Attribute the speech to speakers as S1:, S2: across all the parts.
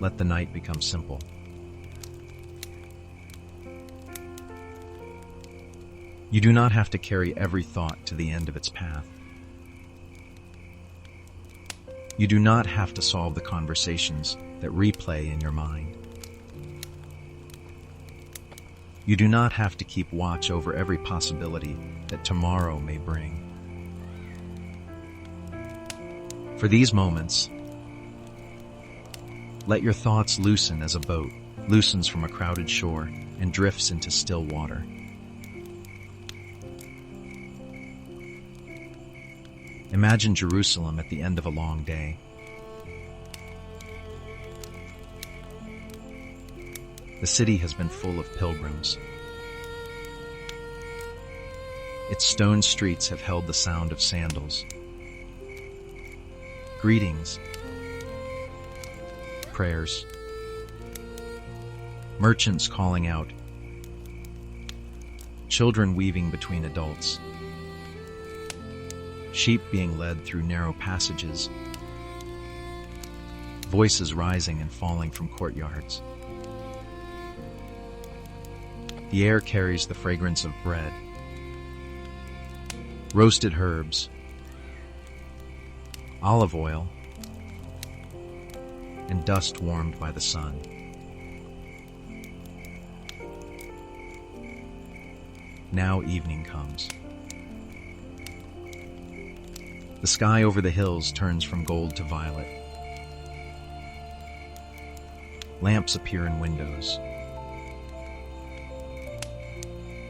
S1: let the night become simple. You do not have to carry every thought to the end of its path. You do not have to solve the conversations that replay in your mind. You do not have to keep watch over every possibility that tomorrow may bring. For these moments, let your thoughts loosen as a boat loosens from a crowded shore and drifts into still water. Imagine Jerusalem at the end of a long day. The city has been full of pilgrims. Its stone streets have held the sound of sandals. Greetings, prayers, merchants calling out, children weaving between adults, sheep being led through narrow passages, voices rising and falling from courtyards. The air carries the fragrance of bread, roasted herbs, olive oil, and dust warmed by the sun. Now evening comes. The sky over the hills turns from gold to violet. Lamps appear in windows.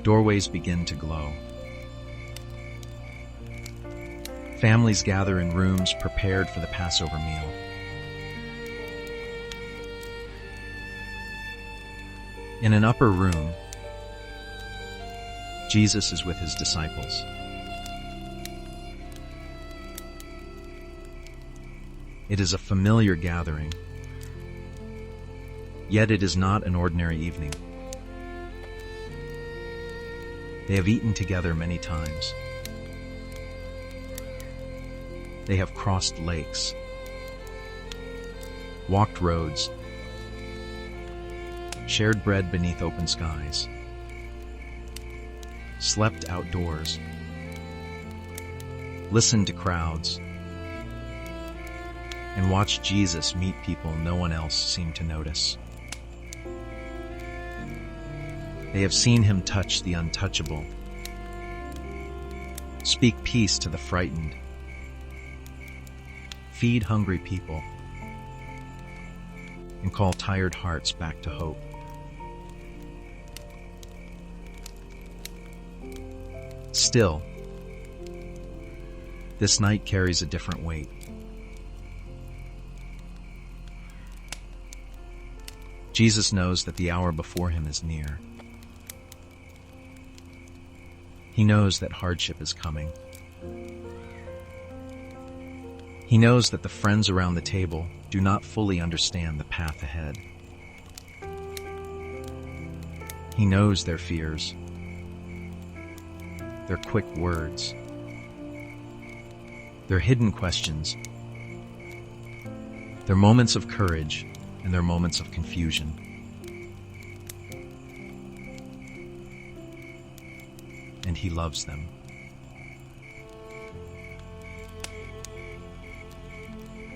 S1: Doorways begin to glow. Families gather in rooms prepared for the Passover meal. In an upper room, Jesus is with his disciples. It is a familiar gathering, yet it is not an ordinary evening. They have eaten together many times. They have crossed lakes, walked roads, shared bread beneath open skies, slept outdoors, listened to crowds, and watched Jesus meet people no one else seemed to notice. They have seen him touch the untouchable, speak peace to the frightened, feed hungry people, and call tired hearts back to hope. Still, this night carries a different weight. Jesus knows that the hour before him is near. He knows that hardship is coming. He knows that the friends around the table do not fully understand the path ahead. He knows their fears, their quick words, their hidden questions, their moments of courage and their moments of confusion. And he loves them.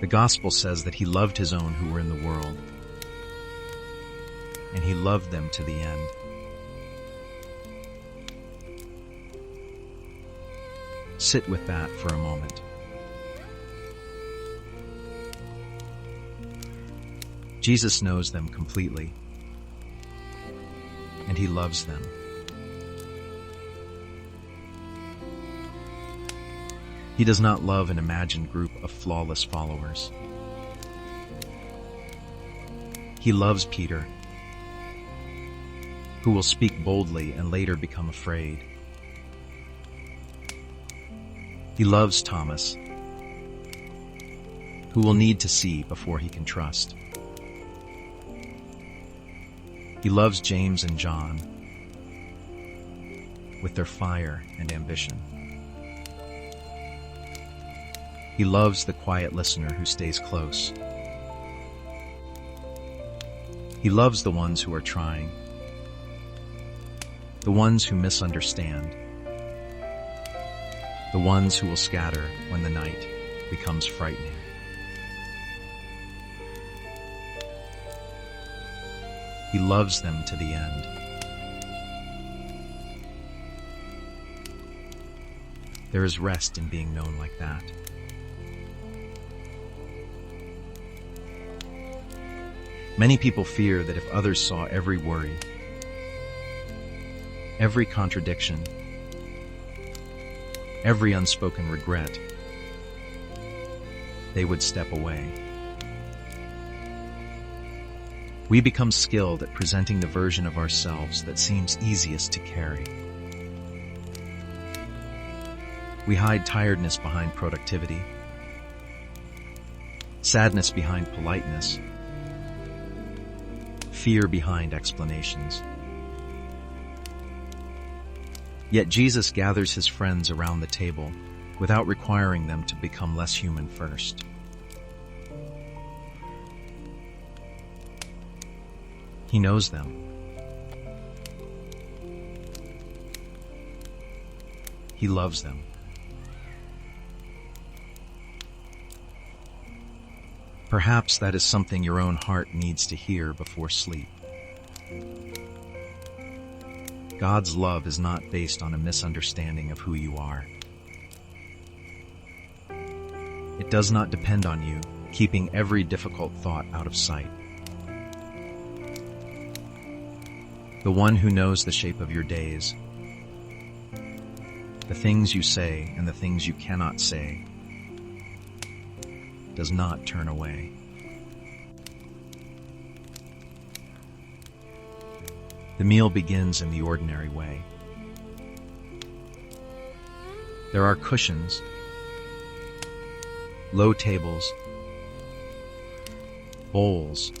S1: The gospel says that he loved his own who were in the world, and he loved them to the end. Sit with that for a moment. Jesus knows them completely, and he loves them. He does not love an imagined group of flawless followers. He loves Peter, who will speak boldly and later become afraid. He loves Thomas, who will need to see before he can trust. He loves James and John with their fire and ambition. He loves the quiet listener who stays close. He loves the ones who are trying, the ones who misunderstand, the ones who will scatter when the night becomes frightening. He loves them to the end. There is rest in being known like that. Many people fear that if others saw every worry, every contradiction, every unspoken regret, they would step away. We become skilled at presenting the version of ourselves that seems easiest to carry. We hide tiredness behind productivity, sadness behind politeness, fear behind explanations. Yet Jesus gathers his friends around the table without requiring them to become less human first. He knows them. He loves them. Perhaps that is something your own heart needs to hear before sleep. God's love is not based on a misunderstanding of who you are. It does not depend on you keeping every difficult thought out of sight. The one who knows the shape of your days, the things you say and the things you cannot say, does not turn away. The meal begins in the ordinary way. There are cushions, low tables, bowls,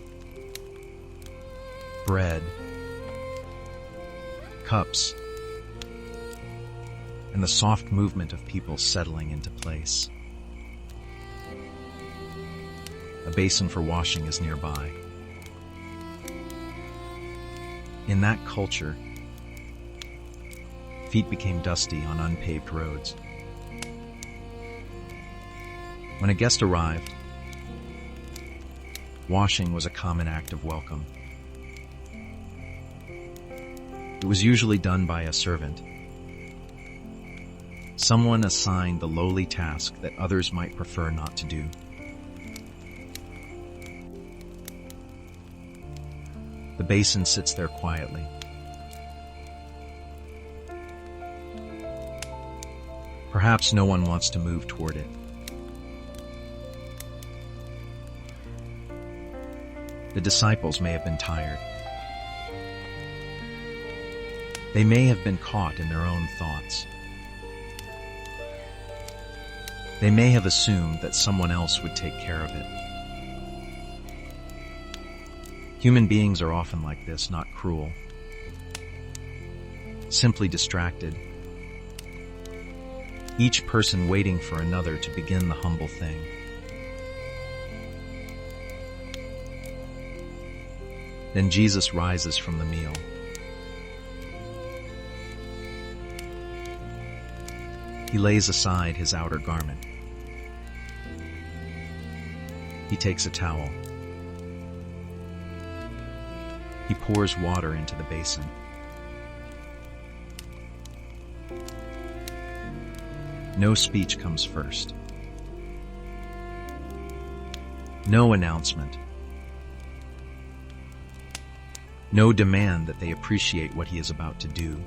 S1: bread, cups, and the soft movement of people settling into place. A basin for washing is nearby. In that culture, feet became dusty on unpaved roads. When a guest arrived, washing was a common act of welcome. It was usually done by a servant, someone assigned the lowly task that others might prefer not to do. The basin sits there quietly. Perhaps no one wants to move toward it. The disciples may have been tired. They may have been caught in their own thoughts. They may have assumed that someone else would take care of it. Human beings are often like this, not cruel, simply distracted, each person waiting for another to begin the humble thing. Then Jesus rises from the meal. He lays aside his outer garment. He takes a towel. He pours water into the basin. No speech comes first. No announcement. No demand that they appreciate what he is about to do.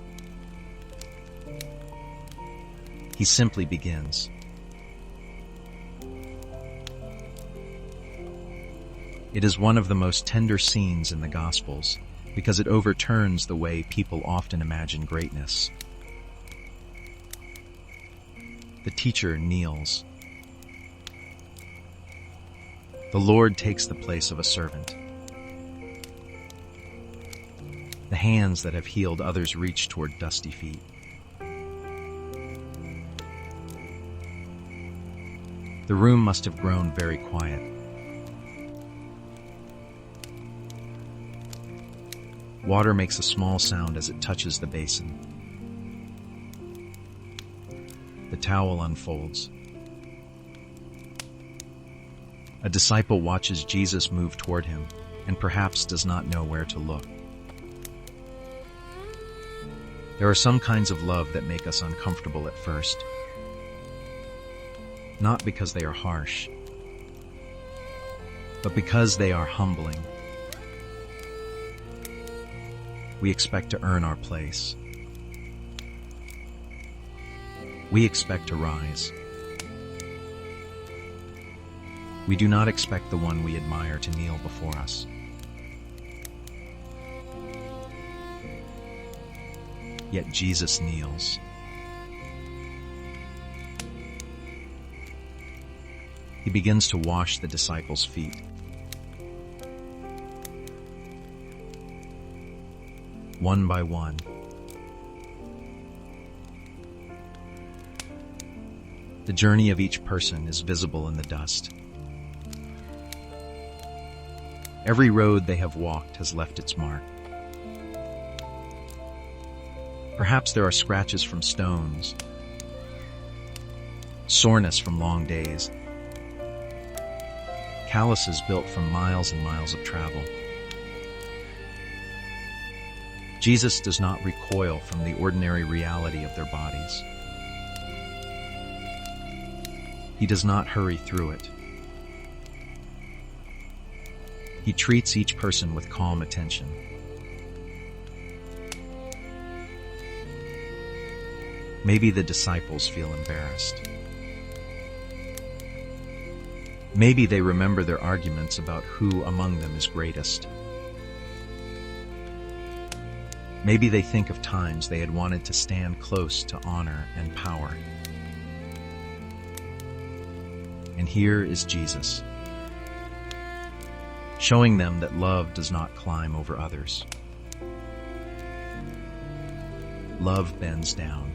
S1: He simply begins. It is one of the most tender scenes in the Gospels because it overturns the way people often imagine greatness. The teacher kneels. The Lord takes the place of a servant. The hands that have healed others reach toward dusty feet. The room must have grown very quiet. Water makes a small sound as it touches the basin. The towel unfolds. A disciple watches Jesus move toward him and perhaps does not know where to look. There are some kinds of love that make us uncomfortable at first, not because they are harsh, but because they are humbling. We expect to earn our place. We expect to rise. We do not expect the one we admire to kneel before us. Yet Jesus kneels. He begins to wash the disciples' feet. One by one. The journey of each person is visible in the dust. Every road they have walked has left its mark. Perhaps there are scratches from stones, soreness from long days, calluses built from miles and miles of travel. Jesus does not recoil from the ordinary reality of their bodies. He does not hurry through it. He treats each person with calm attention. Maybe the disciples feel embarrassed. Maybe they remember their arguments about who among them is greatest. Maybe they think of times they had wanted to stand close to honor and power. And here is Jesus, showing them that love does not climb over others. Love bends down.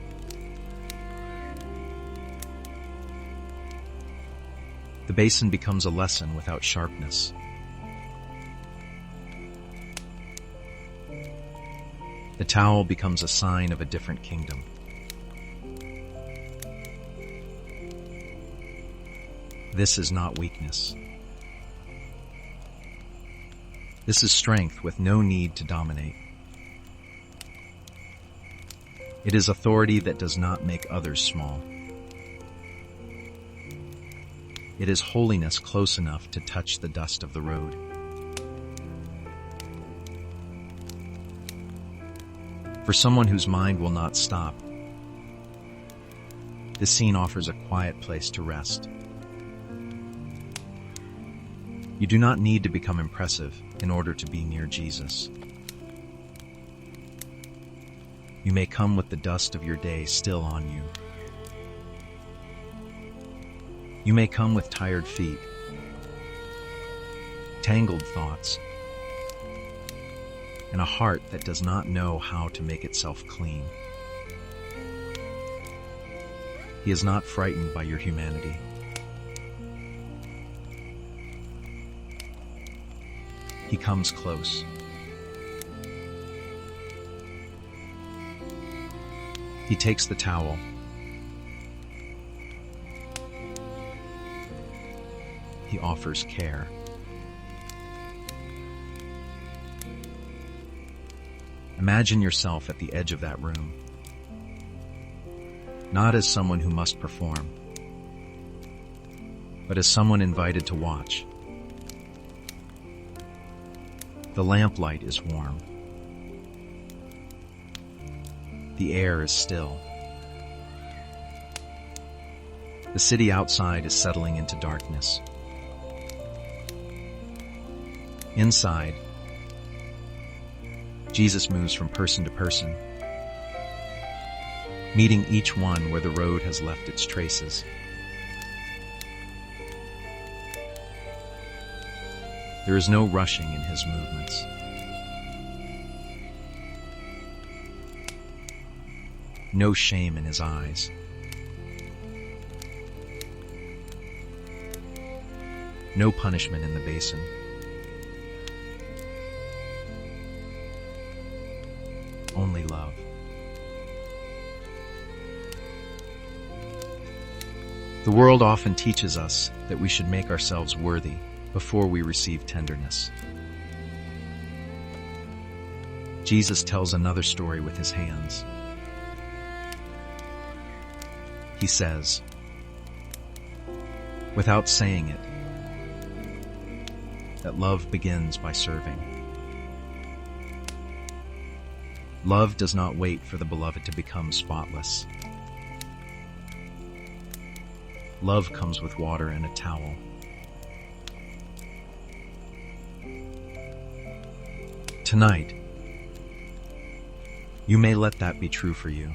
S1: The basin becomes a lesson without sharpness. The towel becomes a sign of a different kingdom. This is not weakness. This is strength with no need to dominate. It is authority that does not make others small. It is holiness close enough to touch the dust of the road. For someone whose mind will not stop, this scene offers a quiet place to rest. You do not need to become impressive in order to be near Jesus. You may come with the dust of your day still on you. You may come with tired feet, tangled thoughts, and a heart that does not know how to make itself clean. He is not frightened by your humanity. He comes close. He takes the towel. He offers care. Imagine yourself at the edge of that room, not as someone who must perform, but as someone invited to watch. The lamplight is warm. The air is still. The city outside is settling into darkness. Inside, Jesus moves from person to person, meeting each one where the road has left its traces. There is no rushing in his movements. No shame in his eyes. No punishment in the basin. only love. The world often teaches us that we should make ourselves worthy before we receive tenderness. Jesus tells another story with his hands. He says, without saying it, that love begins by serving. Love does not wait for the beloved to become spotless. Love comes with water and a towel. Tonight, you may let that be true for you.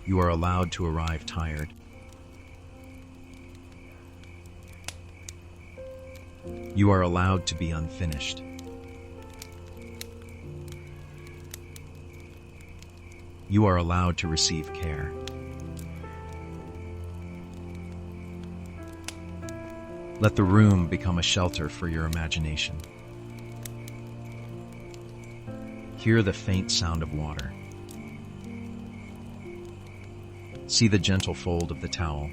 S1: You are allowed to arrive tired. You are allowed to be unfinished. You are allowed to receive care. Let the room become a shelter for your imagination. Hear the faint sound of water. See the gentle fold of the towel.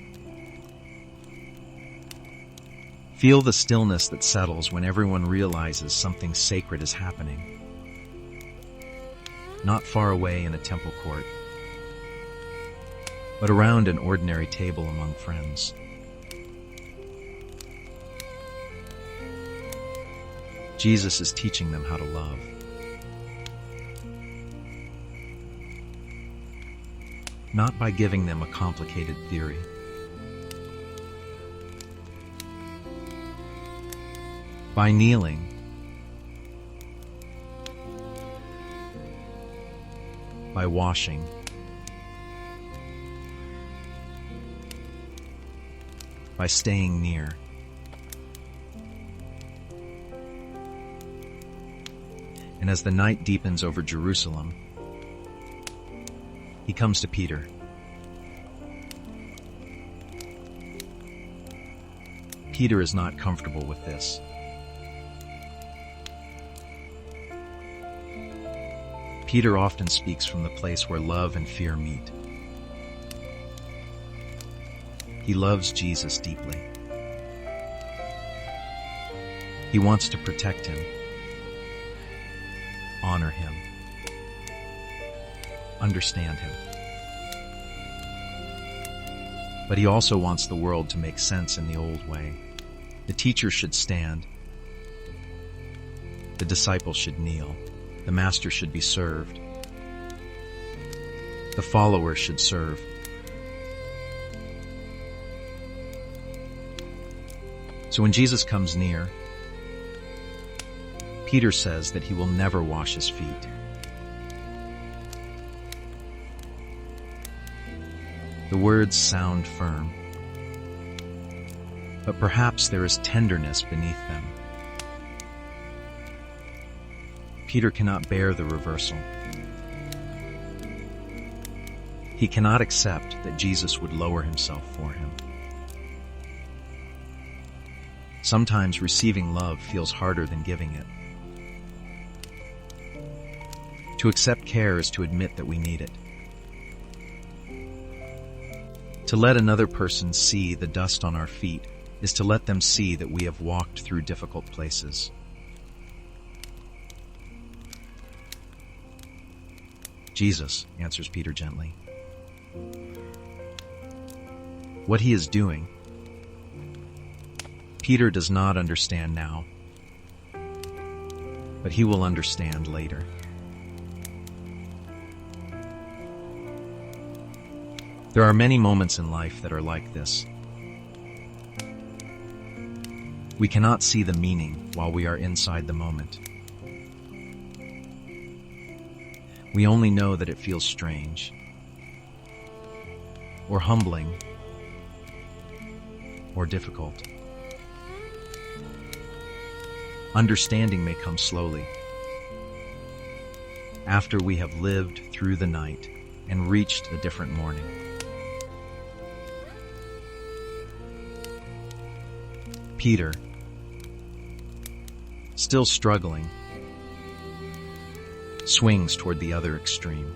S1: Feel the stillness that settles when everyone realizes something sacred is happening. Not far away in a temple court, but around an ordinary table among friends. Jesus is teaching them how to love. Not by giving them a complicated theory. By kneeling, by washing, by staying near. And as the night deepens over Jerusalem, he comes to Peter. Peter is not comfortable with this. Peter often speaks from the place where love and fear meet. He loves Jesus deeply. He wants to protect him, honor him, understand him. But he also wants the world to make sense in the old way. The teacher should stand. The disciple should kneel. The master should be served. The follower should serve. So when Jesus comes near, Peter says that he will never wash his feet. The words sound firm, but perhaps there is tenderness beneath them. Peter cannot bear the reversal. He cannot accept that Jesus would lower himself for him. Sometimes receiving love feels harder than giving it. To accept care is to admit that we need it. To let another person see the dust on our feet is to let them see that we have walked through difficult places. Jesus, answers Peter gently. What he is doing, Peter does not understand now, but he will understand later. There are many moments in life that are like this. We cannot see the meaning while we are inside the moment. We only know that it feels strange, or humbling, or difficult. Understanding may come slowly, after we have lived through the night and reached a different morning. Peter, Still struggling, swings toward the other extreme.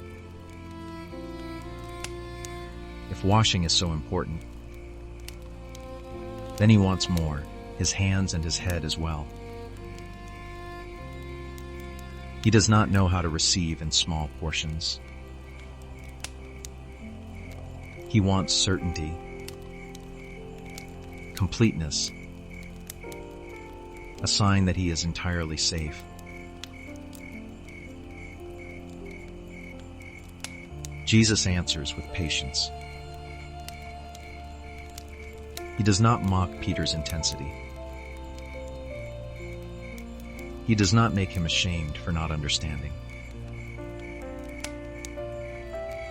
S1: If washing is so important, then he wants more, his hands and his head as well. He does not know how to receive in small portions. He wants certainty, completeness, a sign that he is entirely safe. Jesus answers with patience. He does not mock Peter's intensity. He does not make him ashamed for not understanding.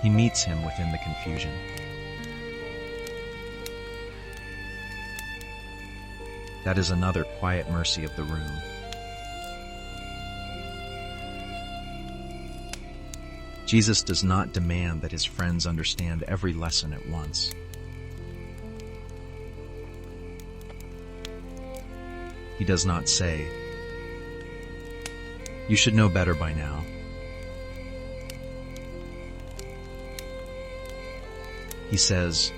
S1: He meets him within the confusion. That is another quiet mercy of the room. Jesus does not demand that his friends understand every lesson at once. He does not say, "You should know better by now." He says,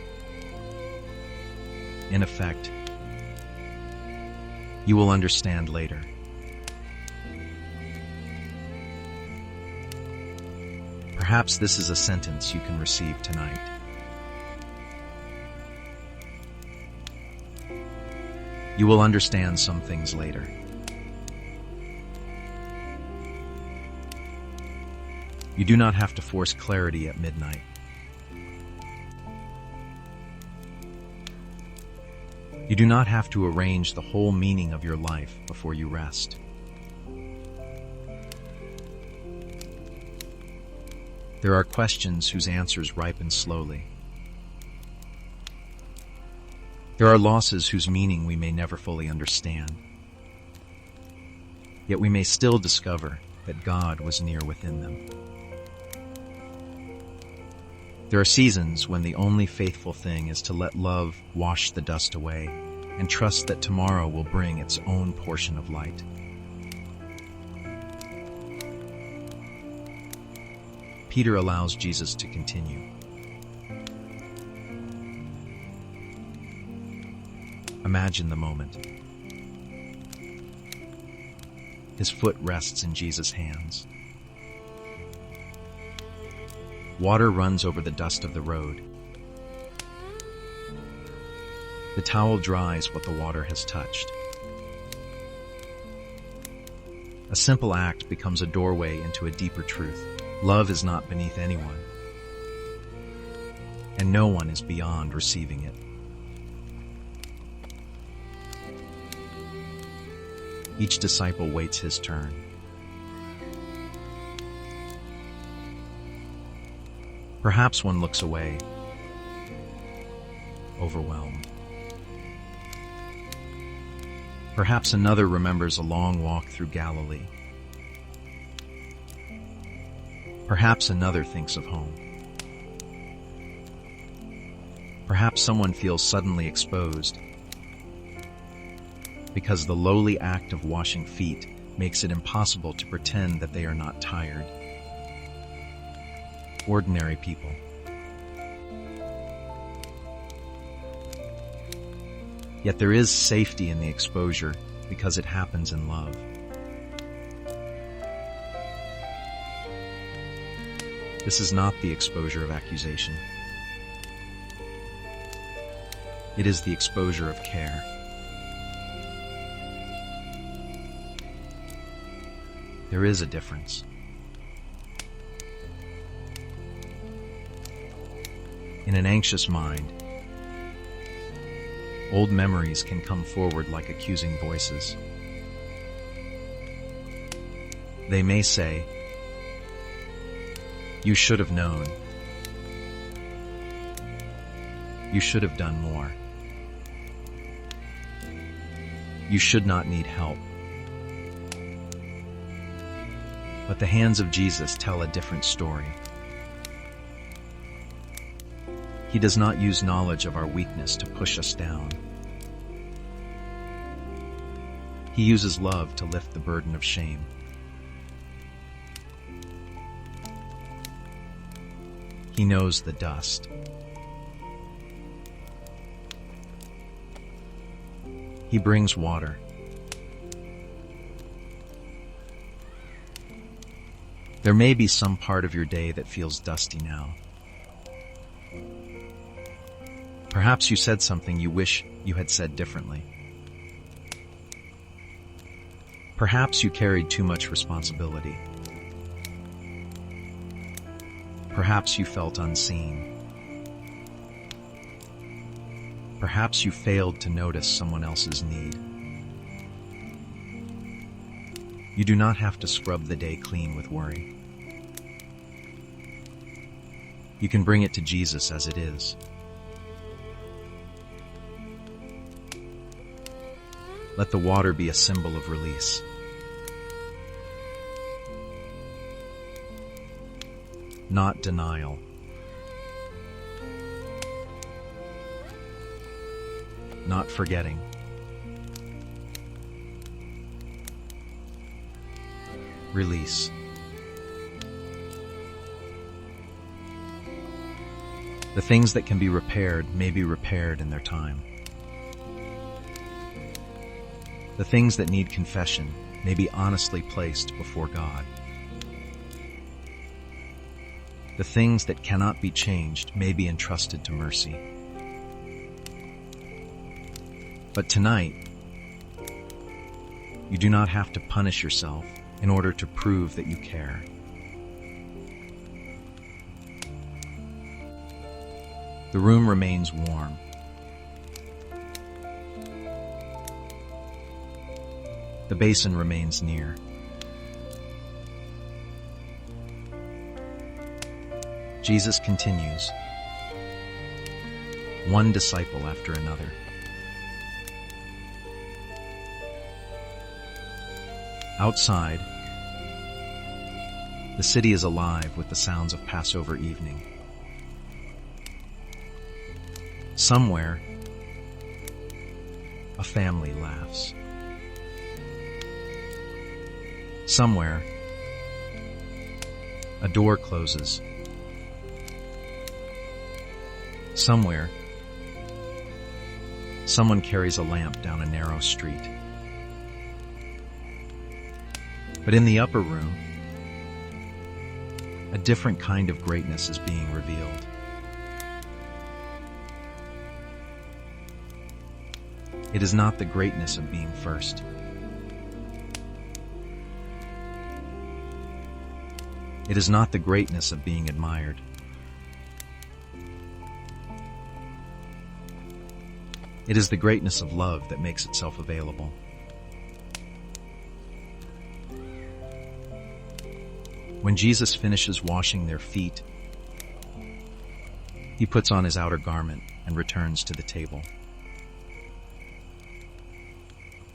S1: in effect, "You will understand later." Perhaps this is a sentence you can receive tonight. You will understand some things later. You do not have to force clarity at midnight. You do not have to arrange the whole meaning of your life before you rest. There are questions whose answers ripen slowly. There are losses whose meaning we may never fully understand. Yet we may still discover that God was near within them. There are seasons when the only faithful thing is to let love wash the dust away and trust that tomorrow will bring its own portion of light. Peter allows Jesus to continue. Imagine the moment. His foot rests in Jesus' hands. Water runs over the dust of the road. The towel dries what the water has touched. A simple act becomes a doorway into a deeper truth. Love is not beneath anyone, and no one is beyond receiving it. Each disciple waits his turn. Perhaps one looks away, overwhelmed. Perhaps another remembers a long walk through Galilee. Perhaps another thinks of home. Perhaps someone feels suddenly exposed because the lowly act of washing feet makes it impossible to pretend that they are not tired. Ordinary people. Yet there is safety in the exposure because it happens in love. This is not the exposure of accusation. It is the exposure of care. There is a difference. In an anxious mind, old memories can come forward like accusing voices. They may say, "You should have known. You should have done more. You should not need help." But the hands of Jesus tell a different story. He does not use knowledge of our weakness to push us down. He uses love to lift the burden of shame. He knows the dust. He brings water. There may be some part of your day that feels dusty now. Perhaps you said something you wish you had said differently. Perhaps you carried too much responsibility. Perhaps you felt unseen. Perhaps you failed to notice someone else's need. You do not have to scrub the day clean with worry. You can bring it to Jesus as it is. Let the water be a symbol of release. Not denial. Not forgetting. Release. The things that can be repaired may be repaired in their time. The things that need confession may be honestly placed before God. The things that cannot be changed may be entrusted to mercy. But tonight, you do not have to punish yourself in order to prove that you care. The room remains warm. The basin remains near. Jesus continues, one disciple after another. Outside, the city is alive with the sounds of Passover evening. Somewhere, a family laughs. Somewhere, a door closes. Somewhere, someone carries a lamp down a narrow street. But in the upper room, a different kind of greatness is being revealed. It is not the greatness of being first. It is not the greatness of being admired. It is the greatness of love that makes itself available. When Jesus finishes washing their feet, he puts on his outer garment and returns to the table.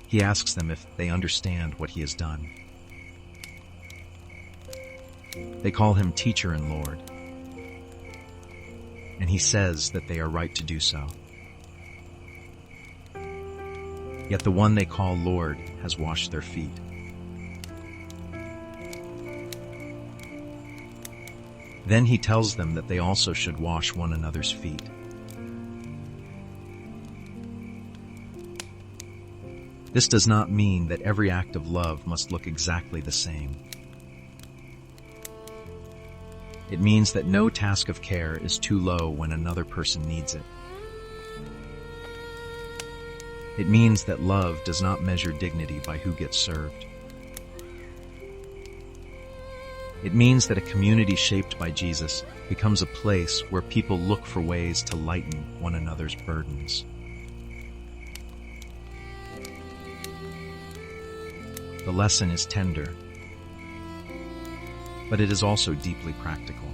S1: He asks them if they understand what he has done. They call him Teacher and Lord, and he says that they are right to do so. Yet the one they call Lord has washed their feet. Then he tells them that they also should wash one another's feet. This does not mean that every act of love must look exactly the same. It means that no task of care is too low when another person needs it. It means that love does not measure dignity by who gets served. It means that a community shaped by Jesus becomes a place where people look for ways to lighten one another's burdens. The lesson is tender, but it is also deeply practical.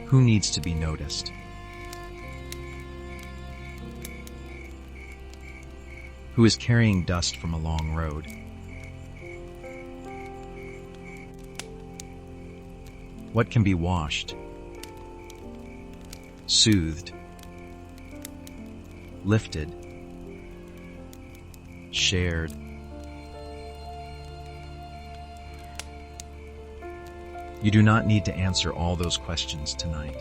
S1: Who needs to be noticed? Who is carrying dust from a long road? What can be washed, soothed, lifted, shared. You do not need to answer all those questions tonight.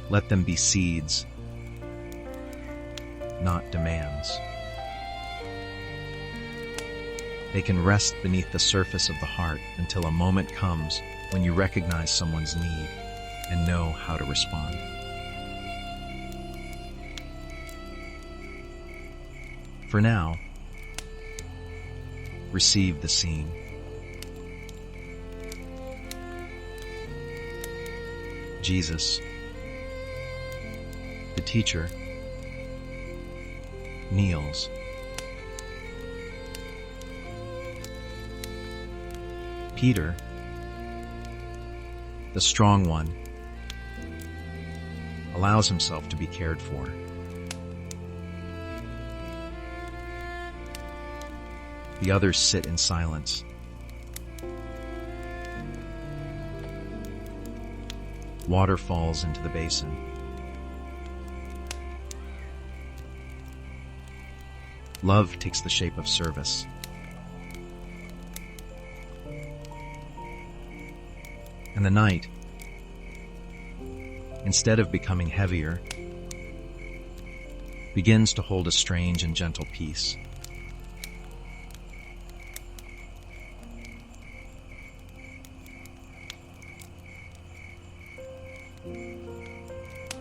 S1: Let them be seeds, not demands. They can rest beneath the surface of the heart until a moment comes when you recognize someone's need and know how to respond. For now, receive the scene. Jesus, the teacher, kneels. Peter, the strong one, allows himself to be cared for. The others sit in silence. Water falls into the basin. Love takes the shape of service. And the night, instead of becoming heavier, begins to hold a strange and gentle peace.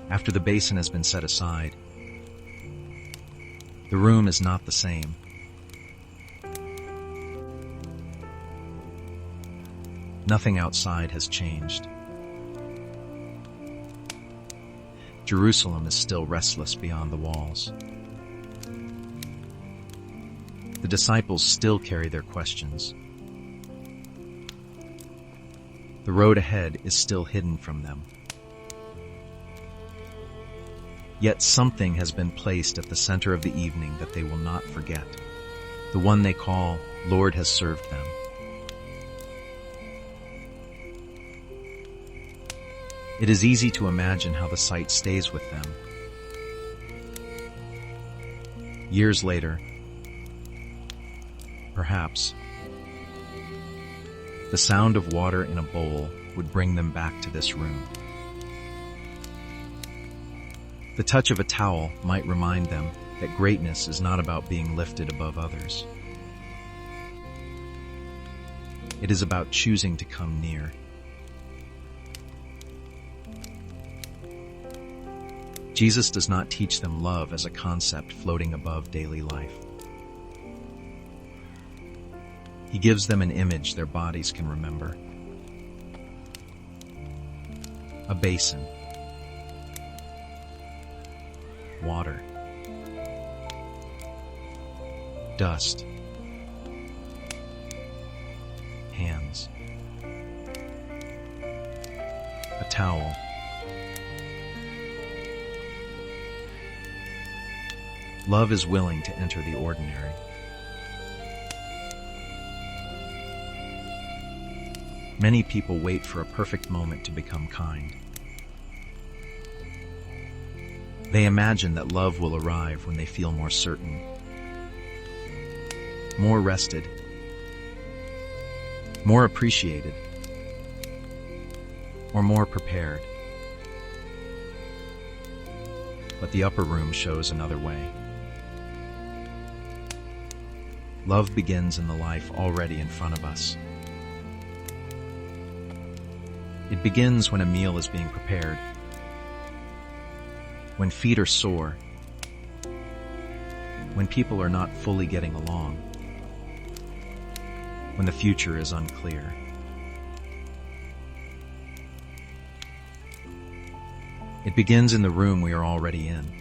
S1: After the basin has been set aside, the room is not the same. Nothing outside has changed. Jerusalem is still restless beyond the walls. The disciples still carry their questions. The road ahead is still hidden from them. Yet something has been placed at the center of the evening that they will not forget. The one they call, Lord has served them. It is easy to imagine how the sight stays with them. Years later, perhaps, the sound of water in a bowl would bring them back to this room. The touch of a towel might remind them that greatness is not about being lifted above others. It is about choosing to come near. Jesus does not teach them love as a concept floating above daily life. He gives them an image their bodies can remember. A basin. Water. Dust. Hands. A towel. Love is willing to enter the ordinary. Many people wait for a perfect moment to become kind. They imagine that love will arrive when they feel more certain, more rested, more appreciated, or more prepared. But the upper room shows another way. Love begins in the life already in front of us. It begins when a meal is being prepared, when feet are sore, when people are not fully getting along, when the future is unclear. It begins in the room we are already in.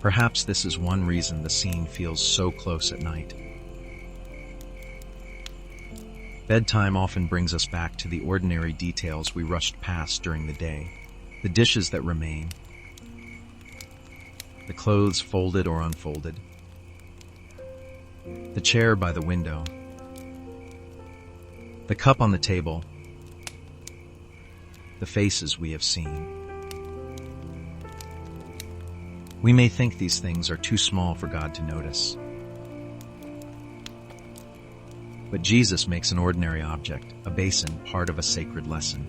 S1: Perhaps this is one reason the scene feels so close at night. Bedtime often brings us back to the ordinary details we rushed past during the day, the dishes that remain, the clothes folded or unfolded, the chair by the window, the cup on the table, the faces we have seen. We may think these things are too small for God to notice. But Jesus makes an ordinary object, a basin, part of a sacred lesson.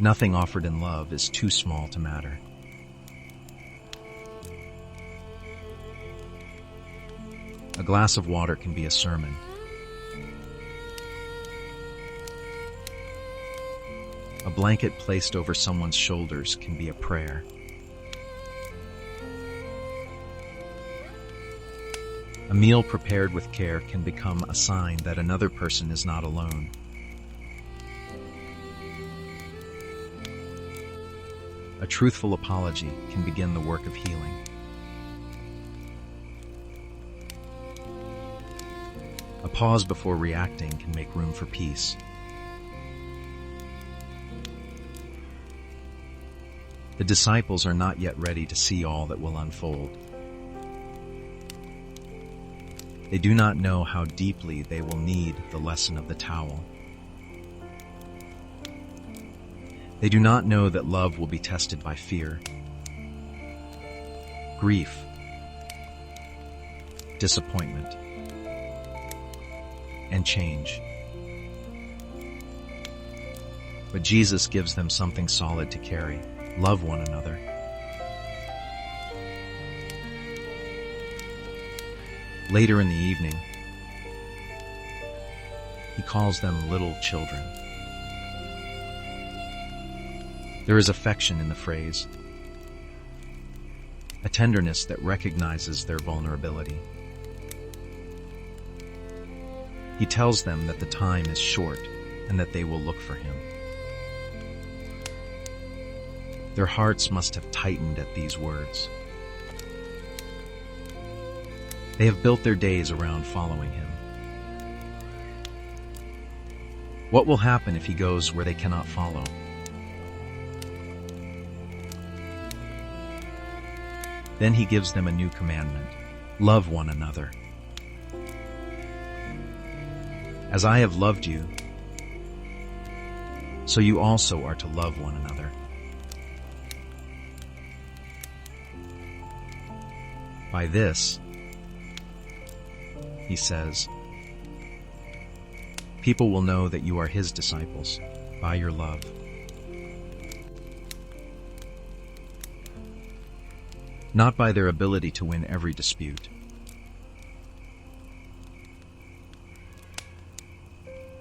S1: Nothing offered in love is too small to matter. A glass of water can be a sermon. A blanket placed over someone's shoulders can be a prayer. A meal prepared with care can become a sign that another person is not alone. A truthful apology can begin the work of healing. A pause before reacting can make room for peace. The disciples are not yet ready to see all that will unfold. They do not know how deeply they will need the lesson of the towel. They do not know that love will be tested by fear, grief, disappointment, and change. But Jesus gives them something solid to carry. Love one another. Later in the evening, he calls them little children. There is affection in the phrase, a tenderness that recognizes their vulnerability. He tells them that the time is short and that they will look for him. Their hearts must have tightened at these words. They have built their days around following him. What will happen if he goes where they cannot follow? Then he gives them a new commandment: love one another. As I have loved you, so you also are to love one another. By this, he says, people will know that you are his disciples, by your love. Not by their ability to win every dispute.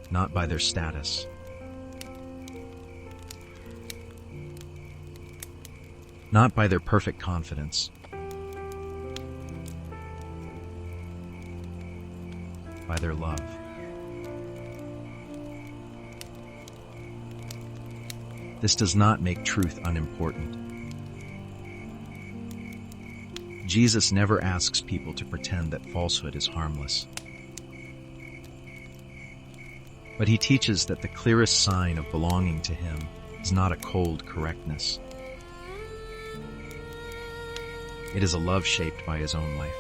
S1: Not by their status. Not by their perfect confidence. By their love. This does not make truth unimportant. Jesus never asks people to pretend that falsehood is harmless. But he teaches that the clearest sign of belonging to him is not a cold correctness. It is a love shaped by his own life.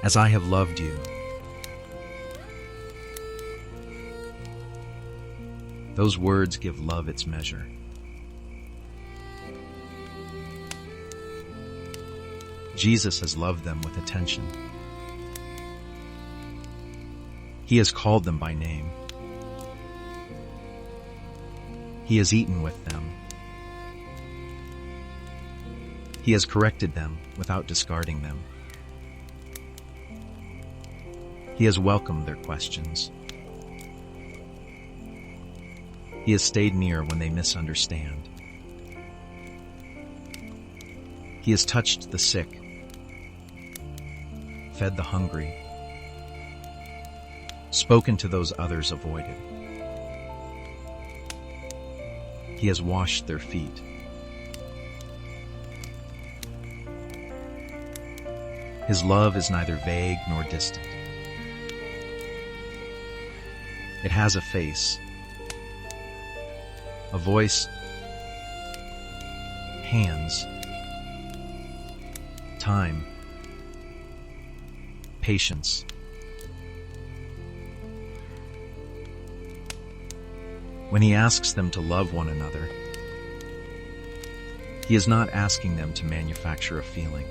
S1: As I have loved you, those words give love its measure. Jesus has loved them with attention. He has called them by name. He has eaten with them. He has corrected them without discarding them. He has welcomed their questions. He has stayed near when they misunderstand. He has touched the sick, fed the hungry, spoken to those others avoided. He has washed their feet. His love is neither vague nor distant. It has a face, a voice, hands, time, patience. When he asks them to love one another, he is not asking them to manufacture a feeling.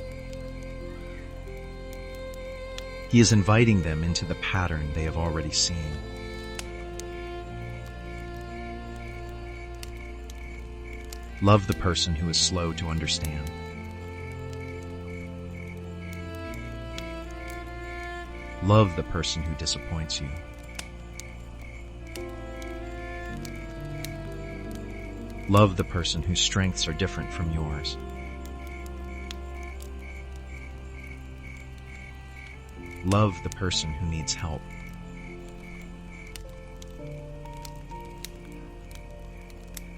S1: He is inviting them into the pattern they have already seen. Love the person who is slow to understand. Love the person who disappoints you. Love the person whose strengths are different from yours. Love the person who needs help.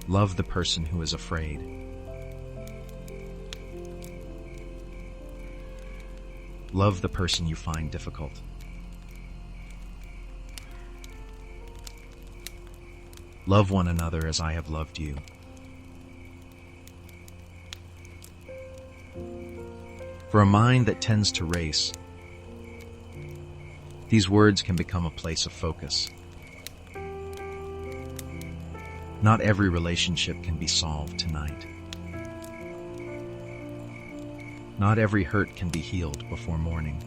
S1: Love the person who is afraid. Love the person you find difficult. Love one another as I have loved you. For a mind that tends to race, these words can become a place of focus. Not every relationship can be solved tonight. Not every hurt can be healed before morning.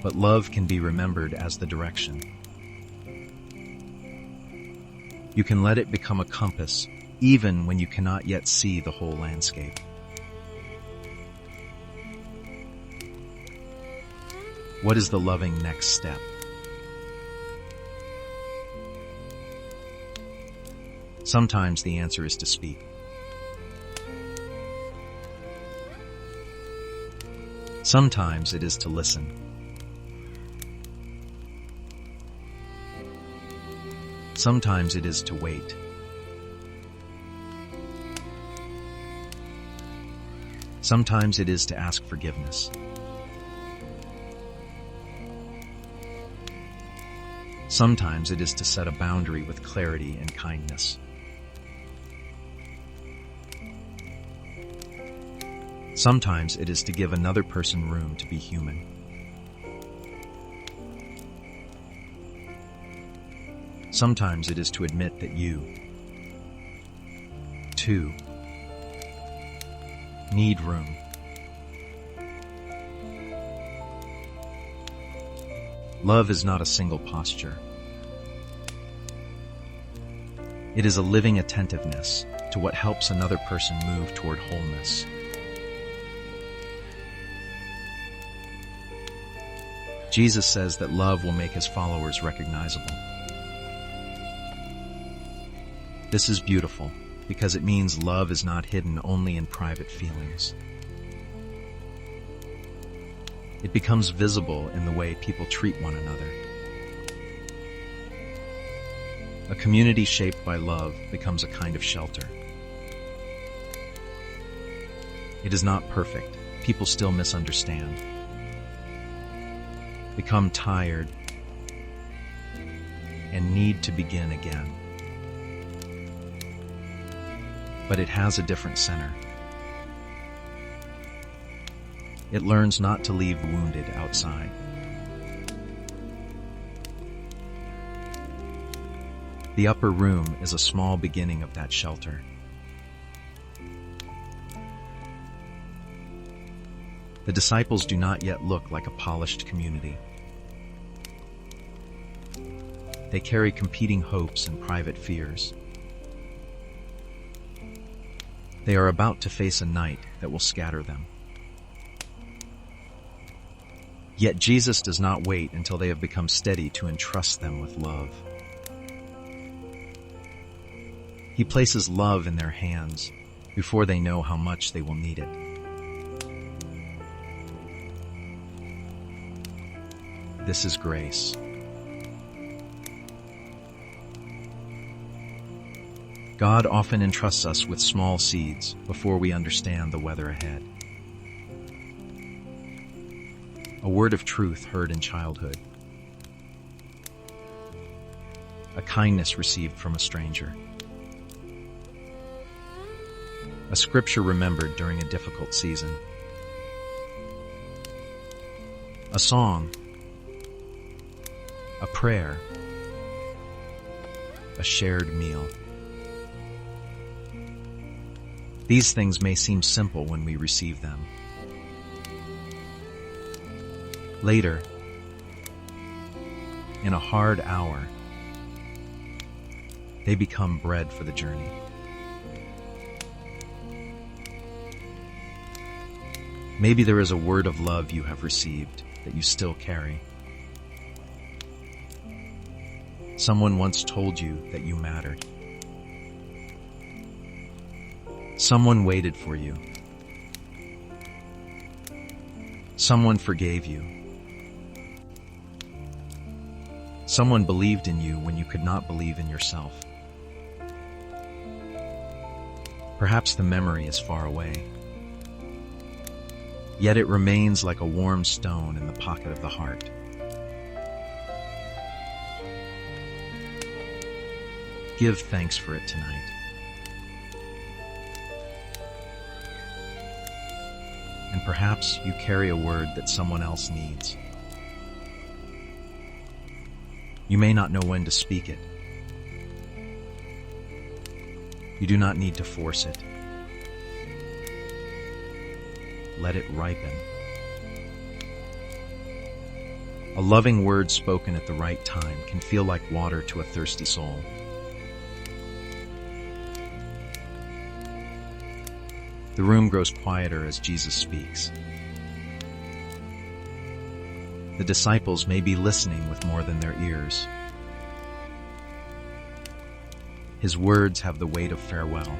S1: But love can be remembered as the direction. You can let it become a compass, even when you cannot yet see the whole landscape. What is the loving next step? Sometimes the answer is to speak. Sometimes it is to listen. Sometimes it is to wait. Sometimes it is to ask forgiveness. Sometimes it is to set a boundary with clarity and kindness. Sometimes it is to give another person room to be human. Sometimes it is to admit that you, too, need room. Love is not a single posture. It is a living attentiveness to what helps another person move toward wholeness. Jesus says that love will make his followers recognizable. This is beautiful because it means love is not hidden only in private feelings. It becomes visible in the way people treat one another. A community shaped by love becomes a kind of shelter. It is not perfect. People still misunderstand, become tired, and need to begin again. But it has a different center. It learns not to leave wounded outside. The upper room is a small beginning of that shelter. The disciples do not yet look like a polished community. They carry competing hopes and private fears. They are about to face a night that will scatter them. Yet Jesus does not wait until they have become steady to entrust them with love. He places love in their hands before they know how much they will need it. This is grace. God often entrusts us with small seeds before we understand the weather ahead. A word of truth heard in childhood. A kindness received from a stranger. A scripture remembered during a difficult season. a song, a prayer, a shared meal. These things may seem simple when we receive them. Later, in a hard hour, they become bread for the journey. Maybe there is a word of love you have received that you still carry. Someone once told you that you mattered. Someone waited for you. Someone forgave you. Someone believed in you when you could not believe in yourself. Perhaps the memory is far away, yet it remains like a warm stone in the pocket of the heart. Give thanks for it tonight. And perhaps you carry a word that someone else needs. You may not know when to speak it. You do not need to force it. Let it ripen. A loving word spoken at the right time can feel like water to a thirsty soul. The room grows quieter as Jesus speaks. The disciples may be listening with more than their ears. His words have the weight of farewell,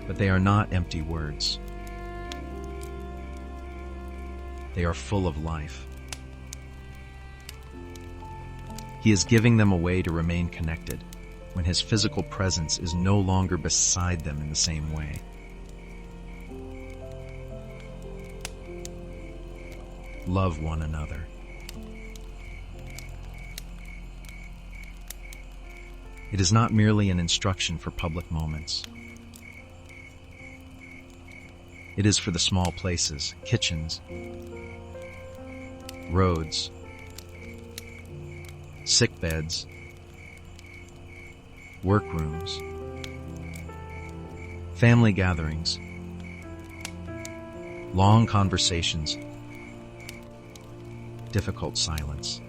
S1: but they are not empty words. They are full of life. He is giving them a way to remain connected when his physical presence is no longer beside them in the same way. Love one another. It is not merely an instruction for public moments. It is for the small places, kitchens, roads, sick beds, workrooms, family gatherings, long conversations, difficult silence.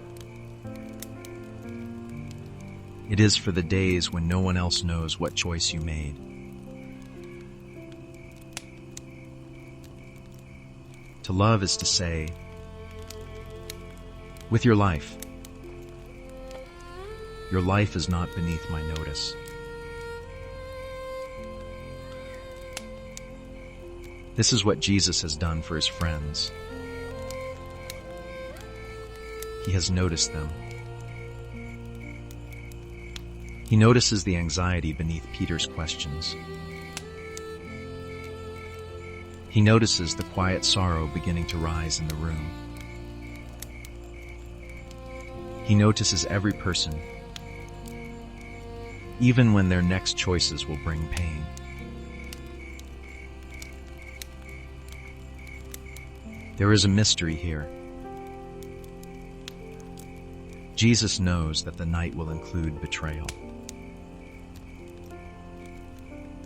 S1: It is for the days when no one else knows what choice you made. To love is to say, with your life is not beneath my notice. This is what Jesus has done for his friends. He has noticed them. He notices the anxiety beneath Peter's questions. He notices the quiet sorrow beginning to rise in the room. He notices every person, even when their next choices will bring pain. There is a mystery here. Jesus knows that the night will include betrayal.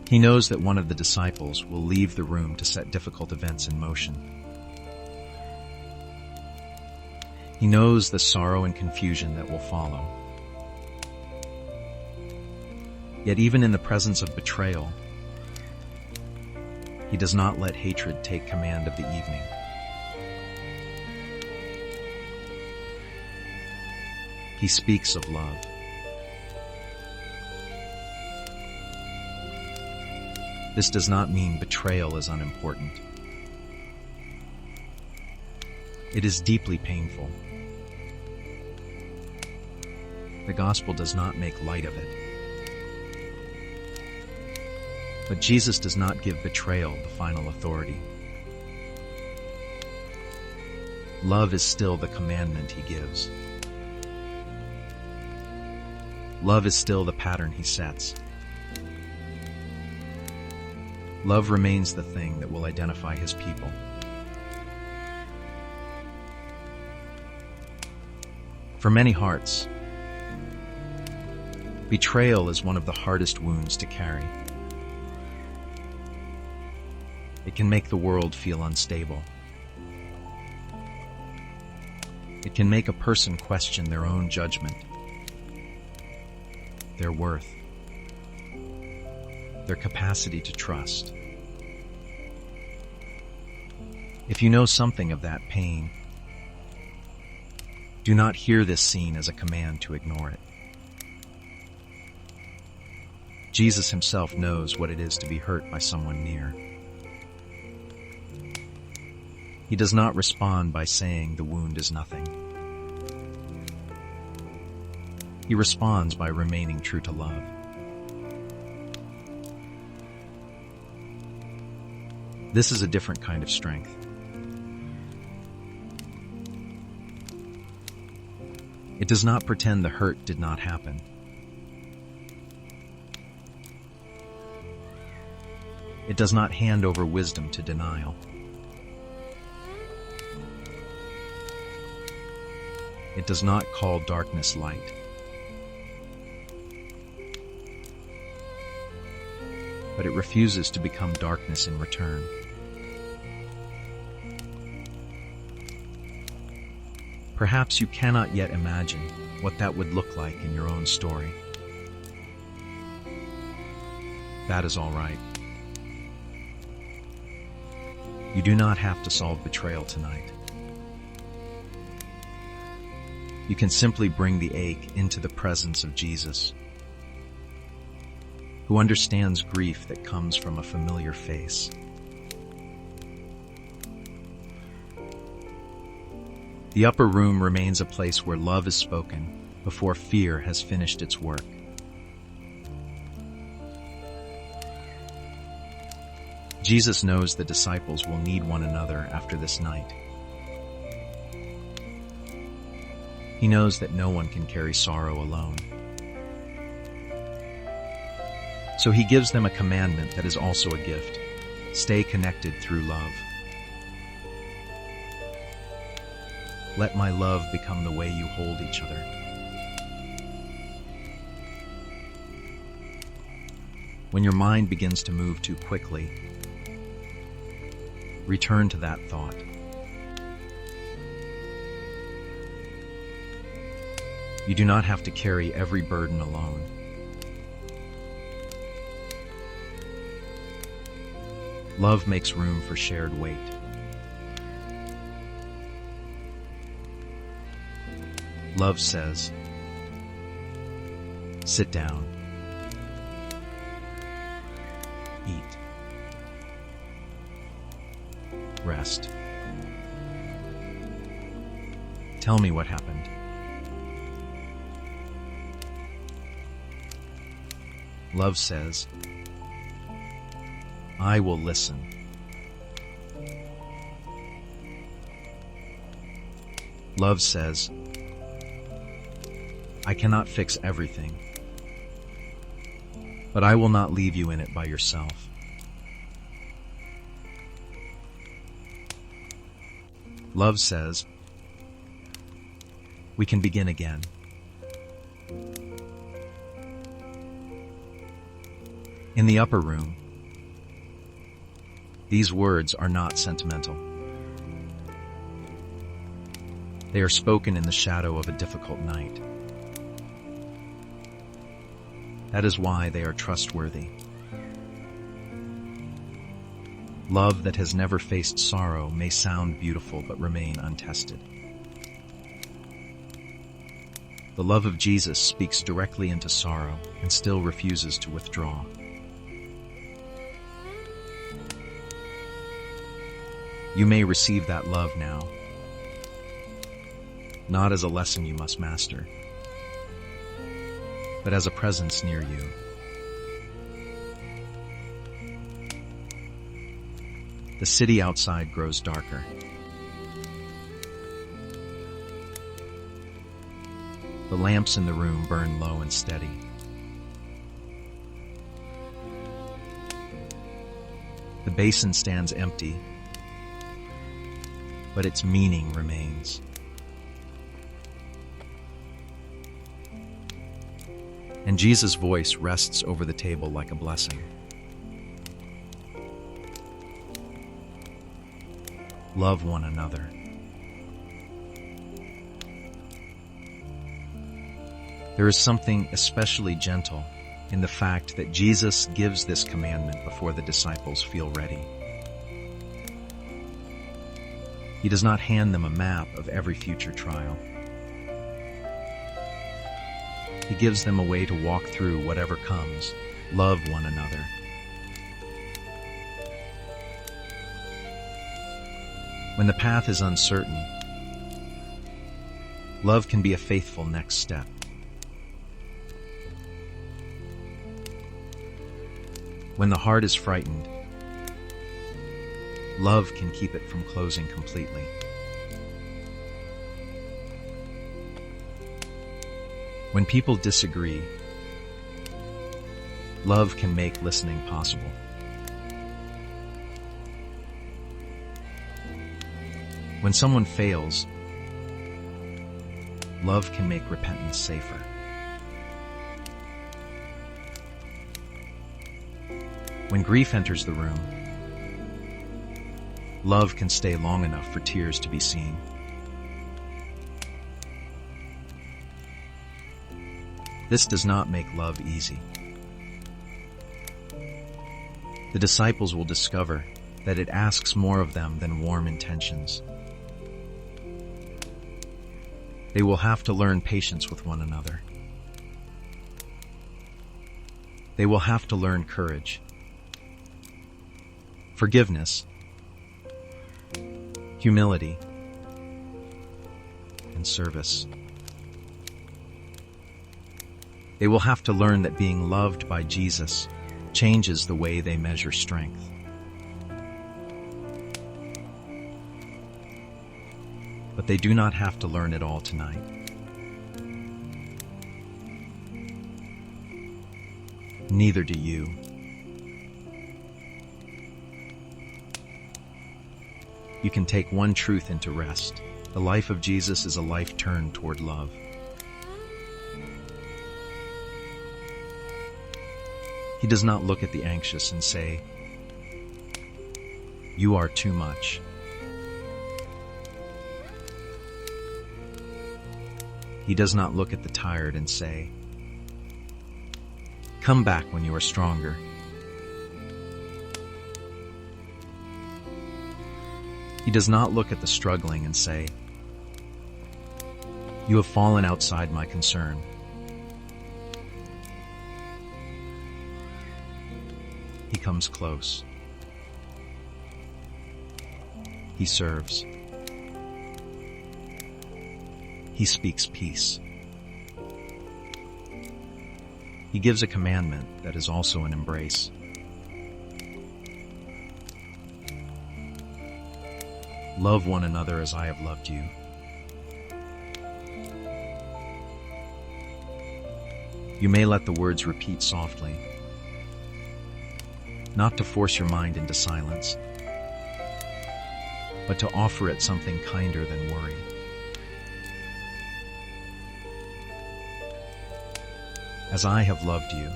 S1: He knows that one of the disciples will leave the room to set difficult events in motion. He knows the sorrow and confusion that will follow. Yet even in the presence of betrayal, he does not let hatred take command of the evening. He speaks of love. This does not mean betrayal is unimportant. It is deeply painful. The gospel does not make light of it. But Jesus does not give betrayal the final authority. Love is still the commandment he gives. Love is still the pattern he sets. Love remains the thing that will identify his people. For many hearts, betrayal is one of the hardest wounds to carry. It can make the world feel unstable. It can make a person question their own judgment, their worth, their capacity to trust. If you know something of that pain, do not hear this scene as a command to ignore it. Jesus himself knows what it is to be hurt by someone near. He does not respond by saying the wound is nothing. He responds by remaining true to love. This is a different kind of strength. It does not pretend the hurt did not happen. It does not hand over wisdom to denial. It does not call darkness light. But it refuses to become darkness in return. Perhaps you cannot yet imagine what that would look like in your own story. That is all right. You do not have to solve betrayal tonight. You can simply bring the ache into the presence of Jesus, who understands grief that comes from a familiar face. The upper room remains a place where love is spoken before fear has finished its work. Jesus knows the disciples will need one another after this night. He knows that no one can carry sorrow alone. So he gives them a commandment that is also a gift. Stay connected through love. Let my love become the way you hold each other. When your mind begins to move too quickly, return to that thought. You do not have to carry every burden alone. Love makes room for shared weight. Love says, sit down, eat, rest. Tell me what happened. Love says, I will listen. Love says, I cannot fix everything, but I will not leave you in it by yourself. Love says, we can begin again. In the upper room, these words are not sentimental. They are spoken in the shadow of a difficult night. That is why they are trustworthy. Love that has never faced sorrow may sound beautiful but remain untested. The love of Jesus speaks directly into sorrow and still refuses to withdraw. You may receive that love now, not as a lesson you must master, but as a presence near you. The city outside grows darker. The lamps in the room burn low and steady. The basin stands empty, but its meaning remains. and Jesus' voice rests over the table like a blessing. Love one another. There is something especially gentle in the fact that Jesus gives this commandment before the disciples feel ready. He does not hand them a map of every future trial. He gives them a way to walk through whatever comes. Love one another. When the path is uncertain, love can be a faithful next step. When the heart is frightened, love can keep it from closing completely. When people disagree, love can make listening possible. When someone fails, love can make repentance safer. When grief enters the room, love can stay long enough for tears to be seen. This does not make love easy. The disciples will discover that it asks more of them than warm intentions. They will have to learn patience with one another. They will have to learn courage, forgiveness, humility, and service. They will have to learn that being loved by Jesus changes the way they measure strength. But they do not have to learn it all tonight. Neither do you. You can take one truth into rest. The life of Jesus is a life turned toward love. He does not look at the anxious and say, "You are too much." He does not look at the tired and say, "Come back when you are stronger." He does not look at the struggling and say, "You have fallen outside my concern." He comes close. He serves. He speaks peace. He gives a commandment that is also an embrace. Love one another as I have loved you. You may let the words repeat softly, not to force your mind into silence, but to offer it something kinder than worry. As I have loved you.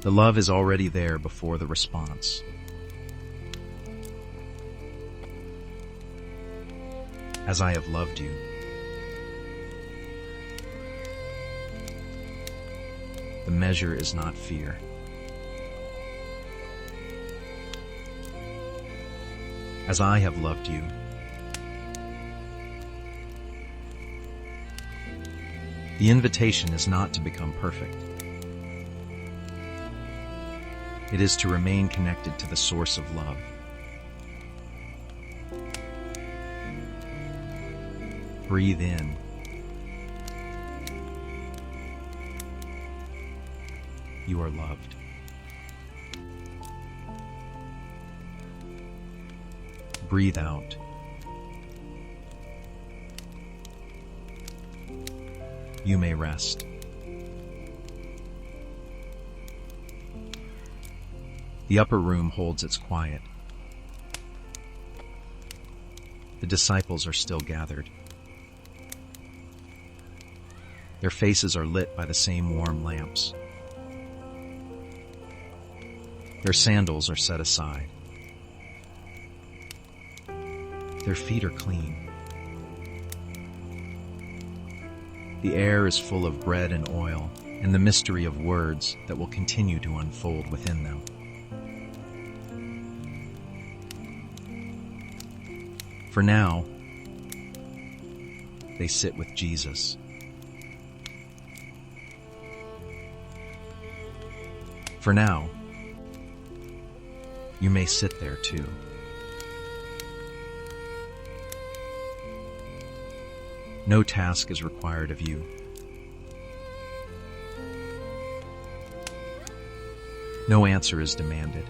S1: The love is already there before the response. As I have loved you. The measure is not fear. As I have loved you. The invitation is not to become perfect. It is to remain connected to the source of love. Breathe in. You are loved. Breathe out. You may rest. The upper room holds its quiet. The disciples are still gathered. Their faces are lit by the same warm lamps. Their sandals are set aside. Their feet are clean. The air is full of bread and oil, and the mystery of words that will continue to unfold within them. For now, they sit with Jesus. For now, you may sit there too. No task is required of you. No answer is demanded.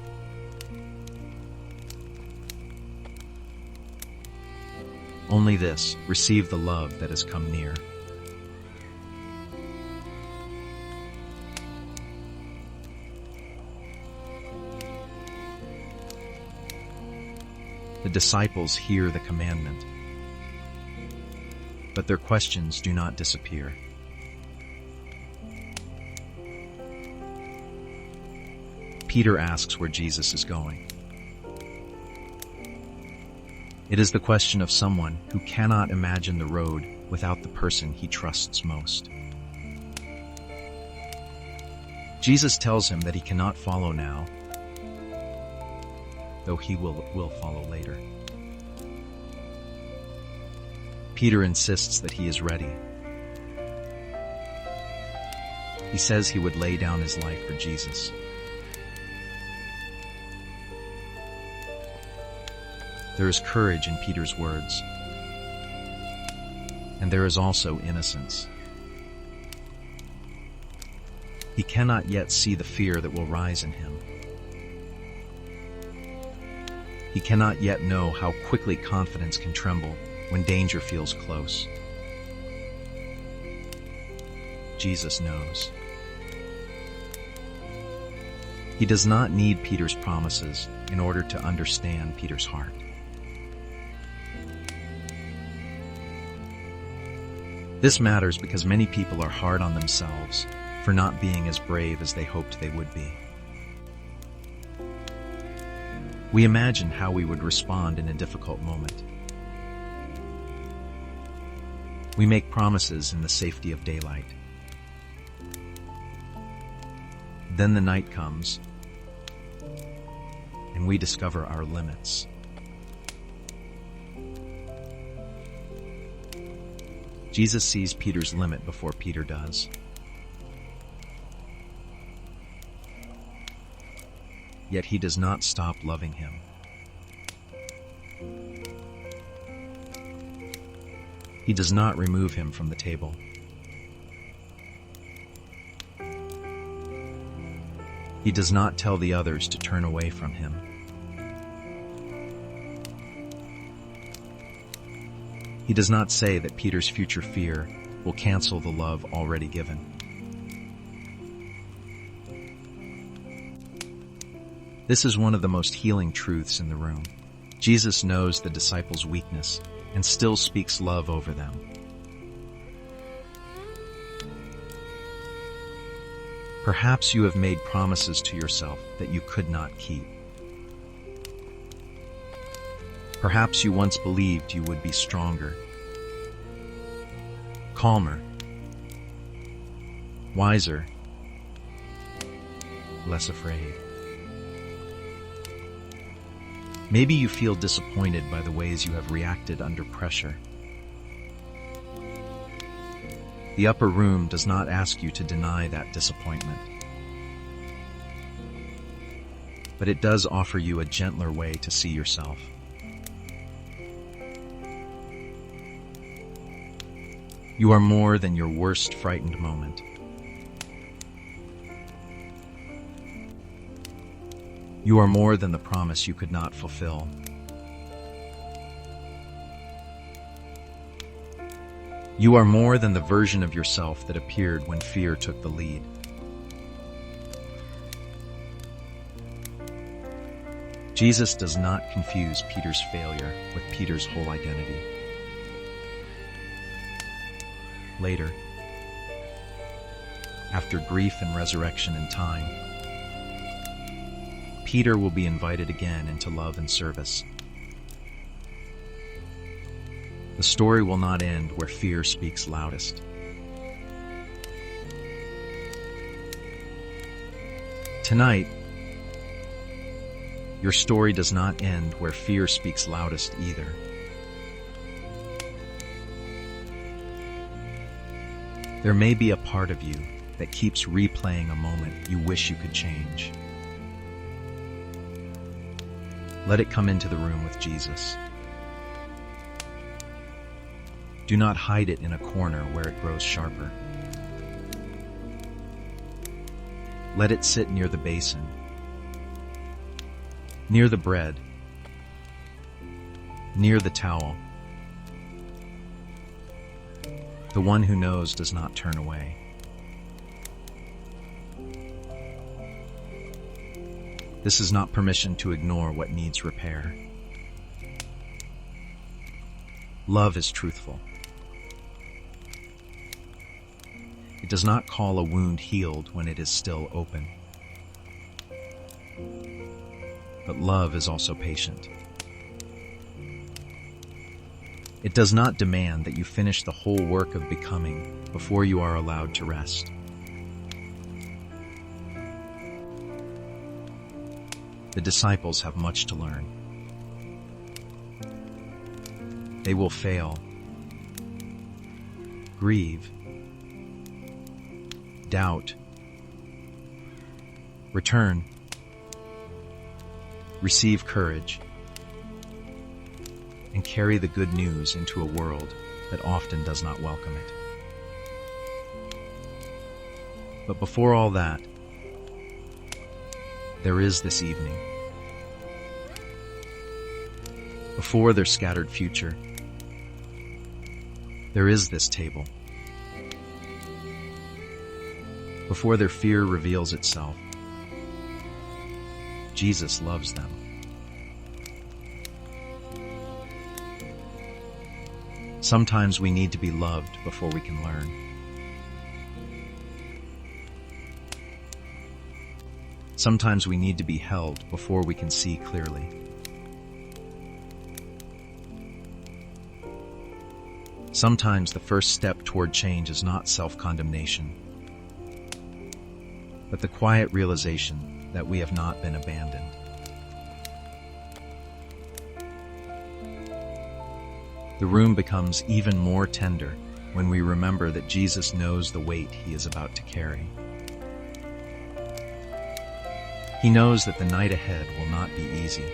S1: Only this: receive the love that has come near. The disciples hear the commandment, but their questions do not disappear. Peter asks where Jesus is going. It is the question of someone who cannot imagine the road without the person he trusts most. Jesus tells him that he cannot follow now, though he will follow later. Peter insists that he is ready. He says he would lay down his life for Jesus. There is courage in Peter's words, and there is also innocence. He cannot yet see the fear that will rise in him. He cannot yet know how quickly confidence can tremble when danger feels close. Jesus knows. He does not need Peter's promises in order to understand Peter's heart. This matters because many people are hard on themselves for not being as brave as they hoped they would be. We imagine how we would respond in a difficult moment. We make promises in the safety of daylight. Then the night comes, and we discover our limits. Jesus sees Peter's limit before Peter does. Yet he does not stop loving him. He does not remove him from the table. He does not tell the others to turn away from him. He does not say that Peter's future fear will cancel the love already given. This is one of the most healing truths in the room. Jesus knows the disciples' weakness and still speaks love over them. Perhaps you have made promises to yourself that you could not keep. Perhaps you once believed you would be stronger, calmer, wiser, less afraid. Maybe you feel disappointed by the ways you have reacted under pressure. The upper room does not ask you to deny that disappointment, but it does offer you a gentler way to see yourself. You are more than your worst frightened moment. You are more than the promise you could not fulfill. You are more than the version of yourself that appeared when fear took the lead. Jesus does not confuse Peter's failure with Peter's whole identity. Later, after grief and resurrection in time, Peter will be invited again into love and service. The story will not end where fear speaks loudest. Tonight, your story does not end where fear speaks loudest either. There may be a part of you that keeps replaying a moment you wish you could change. Let it come into the room with Jesus. Do not hide it in a corner where it grows sharper. Let it sit near the basin, near the bread, near the towel. The one who knows does not turn away. This is not permission to ignore what needs repair. Love is truthful. It does not call a wound healed when it is still open. But love is also patient. It does not demand that you finish the whole work of becoming before you are allowed to rest. The disciples have much to learn. They will fail, grieve, doubt, return, receive courage, and carry the good news into a world that often does not welcome it. But before all that, there is this evening. Before their scattered future, there is this table. Before their fear reveals itself, Jesus loves them. Sometimes we need to be loved before we can learn. Sometimes we need to be held before we can see clearly. Sometimes the first step toward change is not self-condemnation, but the quiet realization that we have not been abandoned. The room becomes even more tender when we remember that Jesus knows the weight he is about to carry. He knows that the night ahead will not be easy.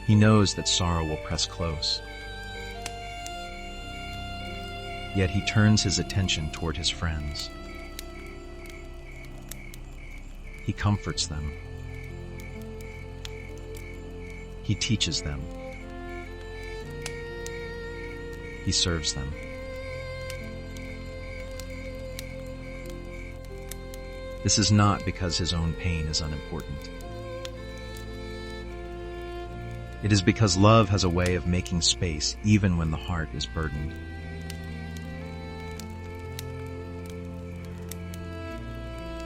S1: He knows that sorrow will press close. Yet he turns his attention toward his friends. He comforts them. He teaches them. He serves them. This is not because his own pain is unimportant. It is because love has a way of making space even when the heart is burdened.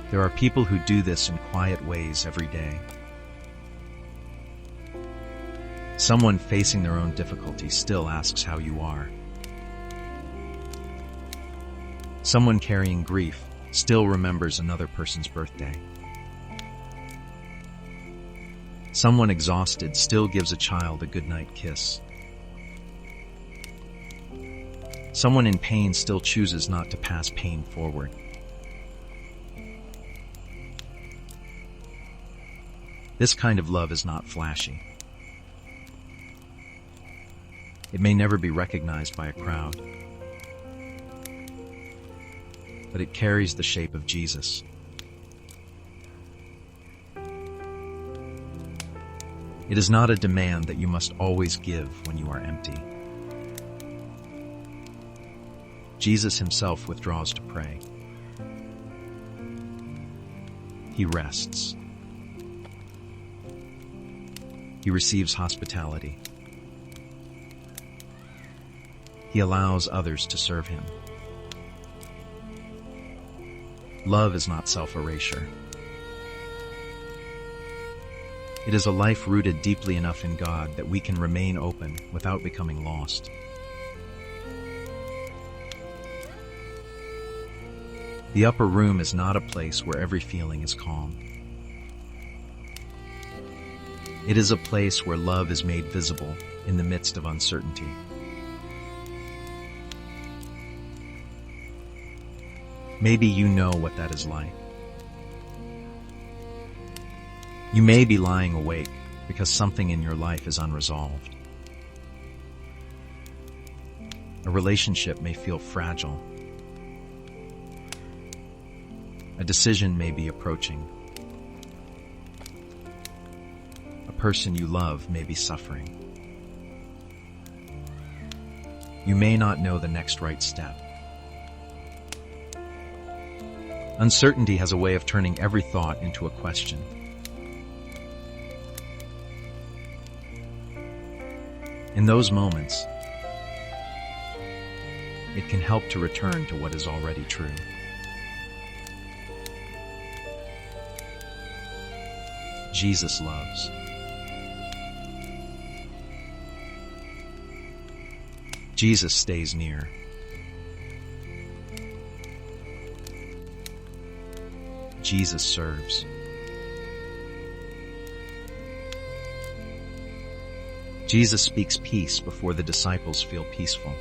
S1: There are people who do this in quiet ways every day. Someone facing their own difficulty still asks how you are. Someone carrying grief still remembers another person's birthday. Someone exhausted still gives a child a goodnight kiss. Someone in pain still chooses not to pass pain forward. This kind of love is not flashy. It may never be recognized by a crowd, but it carries the shape of Jesus. It is not a demand that you must always give when you are empty. Jesus himself withdraws to pray. He rests. He receives hospitality. He allows others to serve him. Love is not self-erasure. It is a life rooted deeply enough in God that we can remain open without becoming lost. The upper room is not a place where every feeling is calm. It is a place where love is made visible in the midst of uncertainty. Maybe you know what that is like. You may be lying awake because something in your life is unresolved. A relationship may feel fragile. A decision may be approaching. A person you love may be suffering. You may not know the next right step. Uncertainty has a way of turning every thought into a question. In those moments, it can help to return to what is already true. Jesus loves. Jesus stays near. Jesus serves. Jesus speaks peace before the disciples feel peaceful.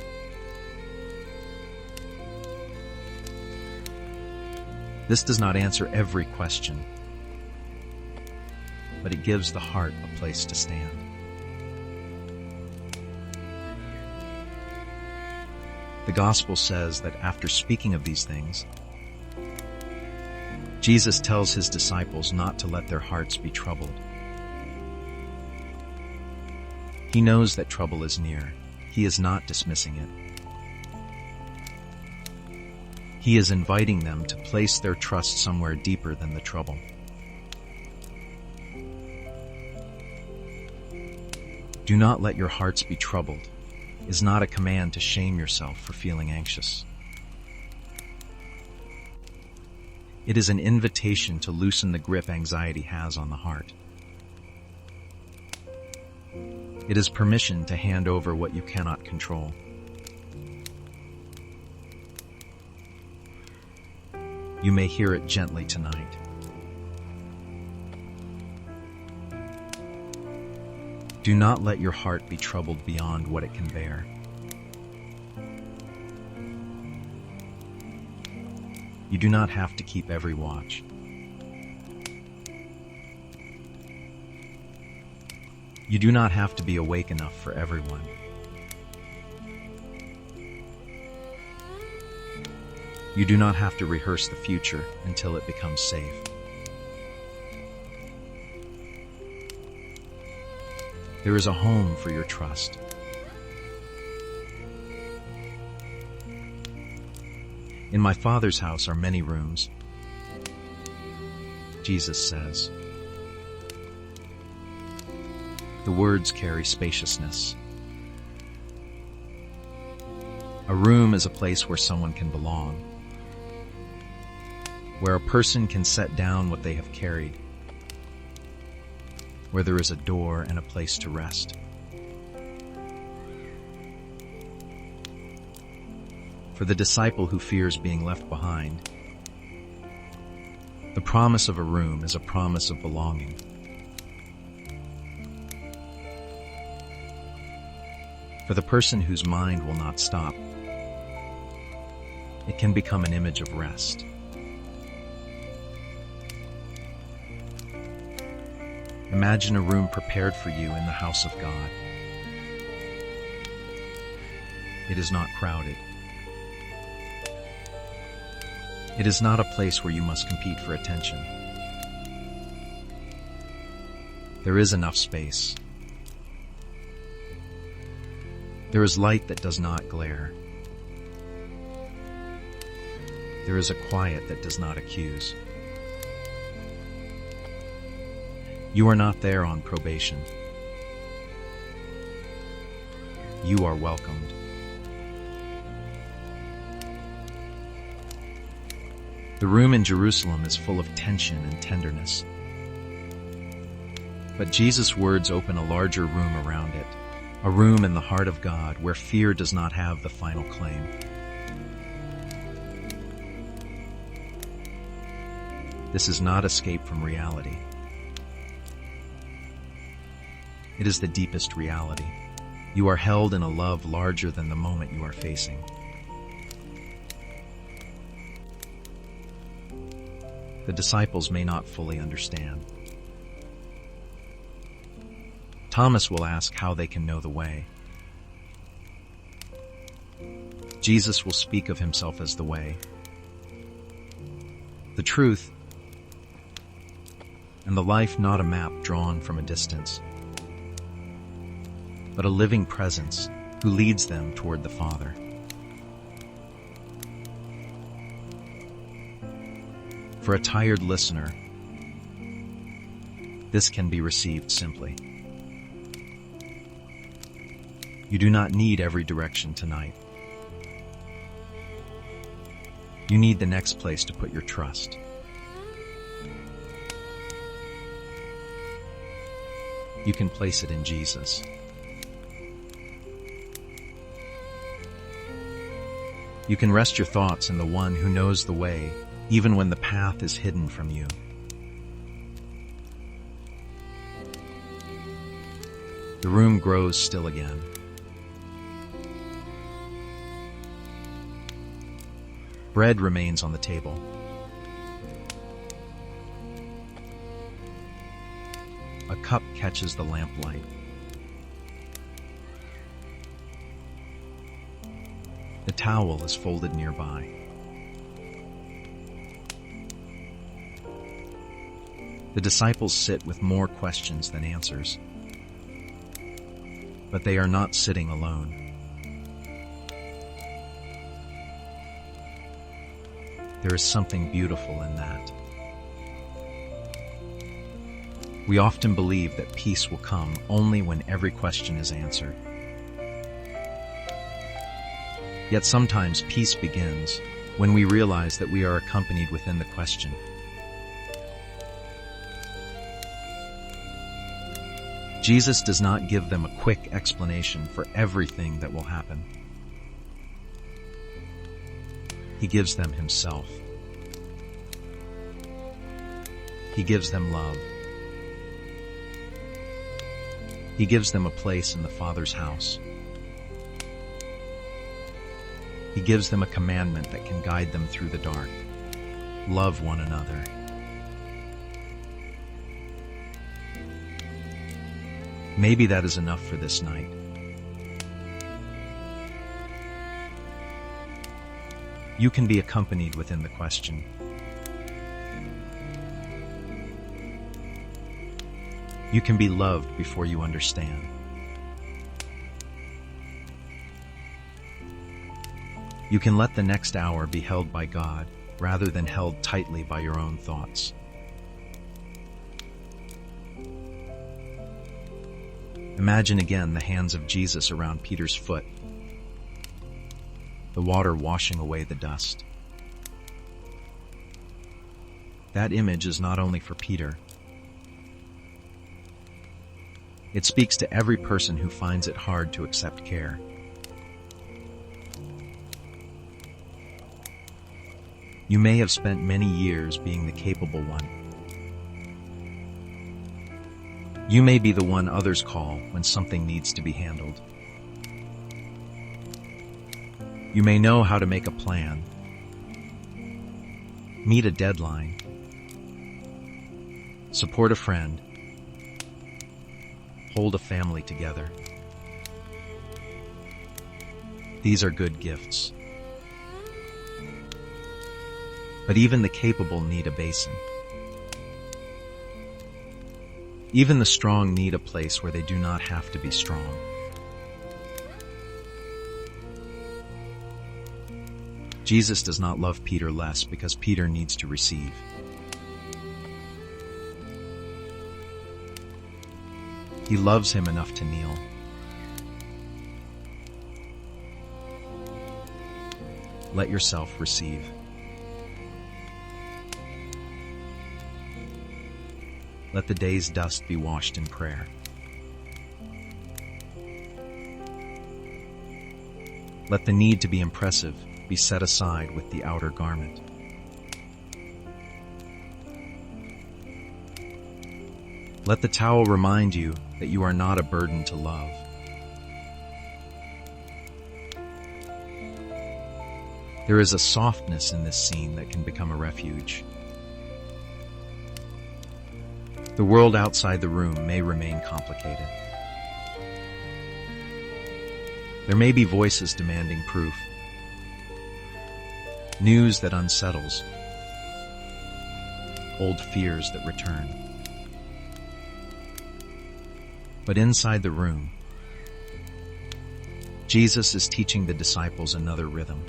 S1: This does not answer every question, but it gives the heart a place to stand. The Gospel says that after speaking of these things, Jesus tells his disciples not to let their hearts be troubled. He knows that trouble is near. He is not dismissing it. He is inviting them to place their trust somewhere deeper than the trouble. Do not let your hearts be troubled is not a command to shame yourself for feeling anxious. It is an invitation to loosen the grip anxiety has on the heart. It is permission to hand over what you cannot control. You may hear it gently tonight. Do not let your heart be troubled beyond what it can bear. You do not have to keep every watch. You do not have to be awake enough for everyone. You do not have to rehearse the future until it becomes safe. There is a home for your trust. In my Father's house are many rooms, Jesus says. The words carry spaciousness. A room is a place where someone can belong, where a person can set down what they have carried, where there is a door and a place to rest. For the disciple who fears being left behind, the promise of a room is a promise of belonging. For the person whose mind will not stop, it can become an image of rest. Imagine a room prepared for you in the house of God. It is not crowded. It is not a place where you must compete for attention. There is enough space. There is light that does not glare. There is a quiet that does not accuse. You are not there on probation. You are welcomed. The room in Jerusalem is full of tension and tenderness. But Jesus' words open a larger room around it, a room in the heart of God where fear does not have the final claim. This is not escape from reality. It is the deepest reality. You are held in a love larger than the moment you are facing. The disciples may not fully understand. Thomas will ask how they can know the way. Jesus will speak of himself as the way, the truth, and the life, not a map drawn from a distance, but a living presence who leads them toward the Father. For a tired listener, this can be received simply. You do not need every direction tonight. You need the next place to put your trust. You can place it in Jesus. You can rest your thoughts in the one who knows the way, even when the path is hidden from you. The room grows still again. Bread remains on the table. A cup catches the lamplight. The towel is folded nearby. The disciples sit with more questions than answers. But they are not sitting alone. There is something beautiful in that. We often believe that peace will come only when every question is answered. Yet sometimes peace begins when we realize that we are accompanied within the question. Jesus does not give them a quick explanation for everything that will happen. He gives them himself. He gives them love. He gives them a place in the Father's house. He gives them a commandment that can guide them through the dark. Love one another. Maybe that is enough for this night. You can be accompanied within the question. You can be loved before you understand. You can let the next hour be held by God rather than held tightly by your own thoughts. Imagine again the hands of Jesus around Peter's foot, the water washing away the dust. That image is not only for Peter. It speaks to every person who finds it hard to accept care. You may have spent many years being the capable one. You may be the one others call when something needs to be handled. You may know how to make a plan, meet a deadline, support a friend, hold a family together. These are good gifts. But even the capable need a basin. Even the strong need a place where they do not have to be strong. Jesus does not love Peter less because Peter needs to receive. He loves him enough to kneel. Let yourself receive. Let the day's dust be washed in prayer. Let the need to be impressive be set aside with the outer garment. Let the towel remind you that you are not a burden to love. There is a softness in this scene that can become a refuge. The world outside the room may remain complicated. There may be voices demanding proof, news that unsettles, old fears that return. But inside the room, Jesus is teaching the disciples another rhythm.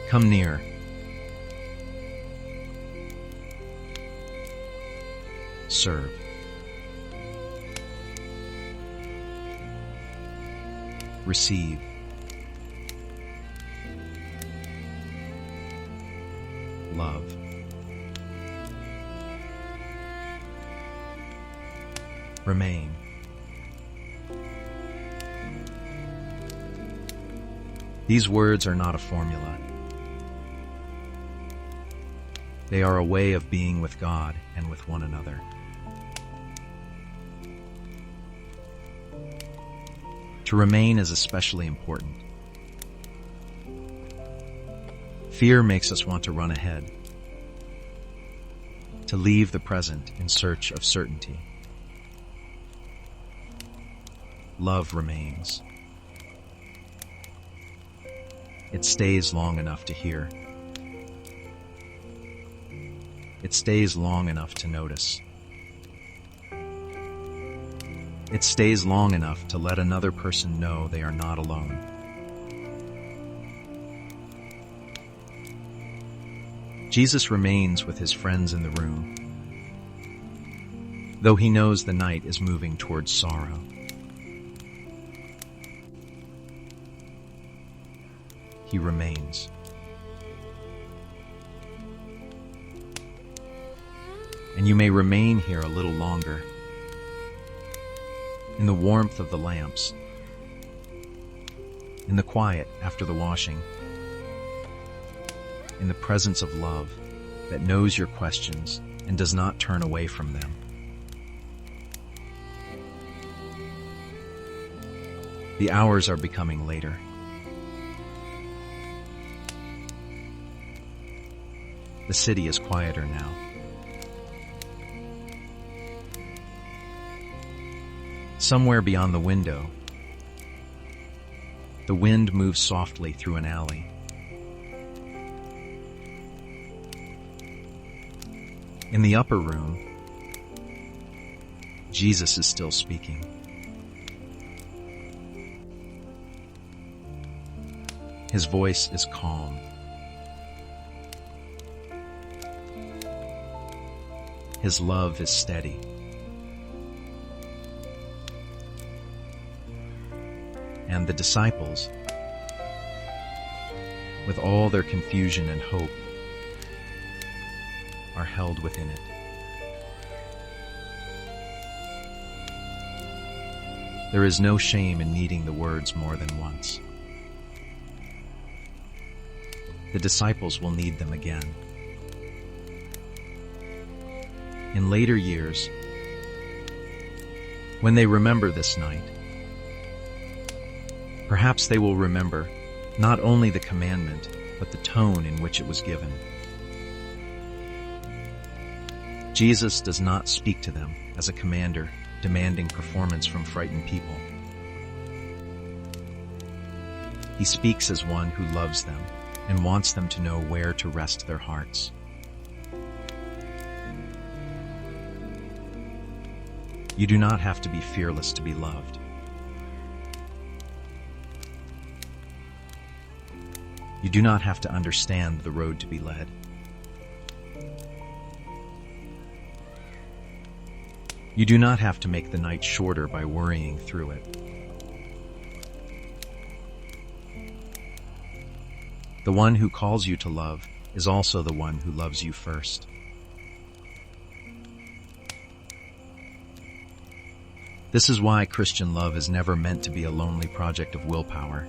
S1: Come near. Serve. Receive. Love. Remain. These words are not a formula. They are a way of being with God and with one another. To remain is especially important. Fear makes us want to run ahead, to leave the present in search of certainty. Love remains. It stays long enough to hear. It stays long enough to notice. It stays long enough to let another person know they are not alone. Jesus remains with his friends in the room, though he knows the night is moving towards sorrow. He remains. And you may remain here a little longer, in the warmth of the lamps, in the quiet after the washing, in the presence of love that knows your questions and does not turn away from them. The hours are becoming later. The city is quieter now. Somewhere beyond the window, the wind moves softly through an alley. In the upper room, Jesus is still speaking. His voice is calm. His love is steady. And the disciples, with all their confusion and hope, are held within it. There is no shame in needing the words more than once. The disciples will need them again. In later years, when they remember this night, perhaps they will remember not only the commandment, but the tone in which it was given. Jesus does not speak to them as a commander demanding performance from frightened people. He speaks as one who loves them and wants them to know where to rest their hearts. You do not have to be fearless to be loved. You do not have to understand the road to be led. You do not have to make the night shorter by worrying through it. The one who calls you to love is also the one who loves you first. This is why Christian love is never meant to be a lonely project of willpower.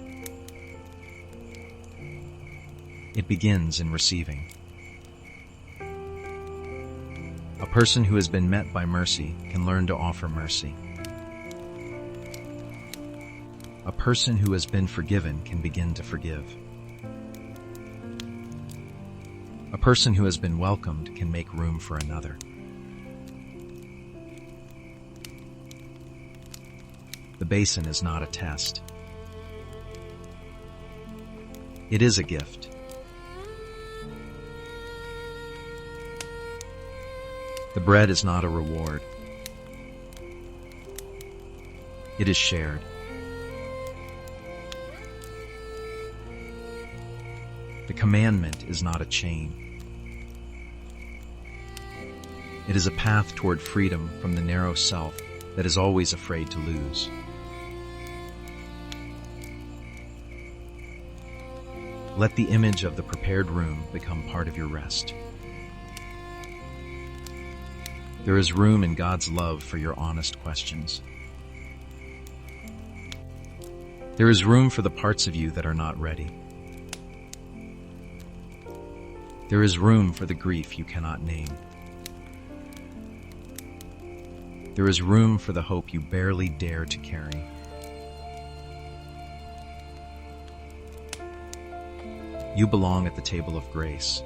S1: It begins in receiving. A person who has been met by mercy can learn to offer mercy. A person who has been forgiven can begin to forgive. A person who has been welcomed can make room for another. The basin is not a test. It is a gift. The bread is not a reward. It is shared. The commandment is not a chain. It is a path toward freedom from the narrow self that is always afraid to lose. Let the image of the prepared room become part of your rest. There is room in God's love for your honest questions. There is room for the parts of you that are not ready. There is room for the grief you cannot name. There is room for the hope you barely dare to carry. You belong at the table of grace.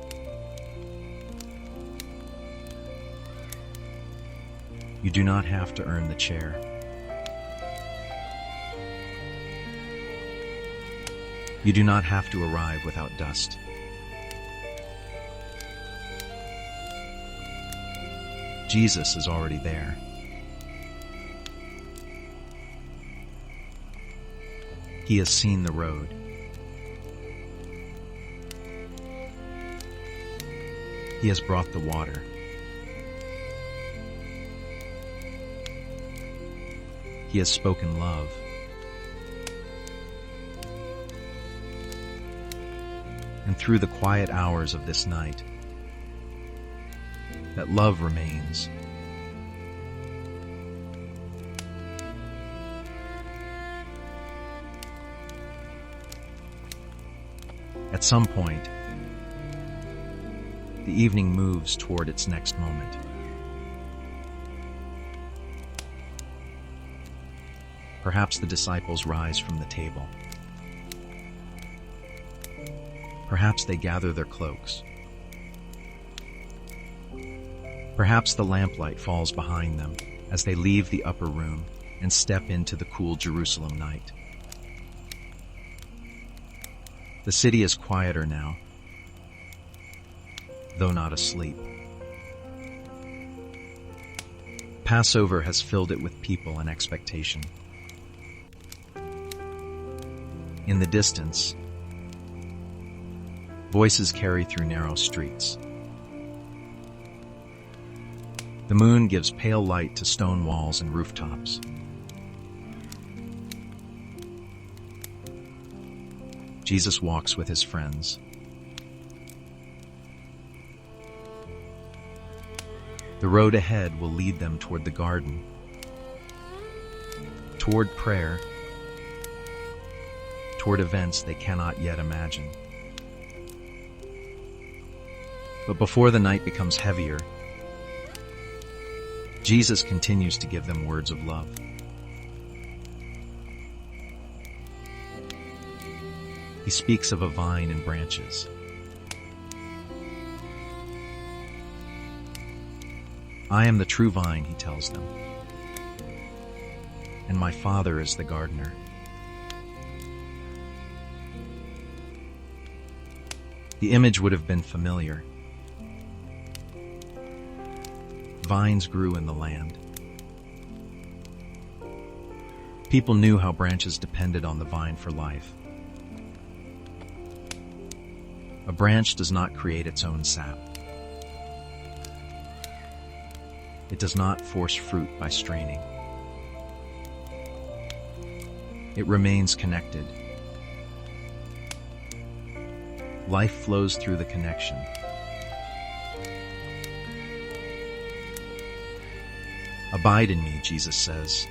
S1: You do not have to earn the chair. You do not have to arrive without dust. Jesus is already there. He has seen the road. He has brought the water. He has spoken love. And through the quiet hours of this night, that love remains. At some point, the evening moves toward its next moment. Perhaps the disciples rise from the table. Perhaps they gather their cloaks. Perhaps the lamplight falls behind them as they leave the upper room and step into the cool Jerusalem night. The city is quieter now, though not asleep. Passover has filled it with people and expectation. In the distance, voices carry through narrow streets. The moon gives pale light to stone walls and rooftops. Jesus walks with his friends. The road ahead will lead them toward the garden, toward prayer, toward events they cannot yet imagine. But before the night becomes heavier, Jesus continues to give them words of love. He speaks of a vine and branches. I am the true vine, he tells them, and my Father is the gardener. The image would have been familiar. Vines grew in the land. People knew how branches depended on the vine for life. A branch does not create its own sap. It does not force fruit by straining. It remains connected. Life flows through the connection. Abide in me, Jesus says,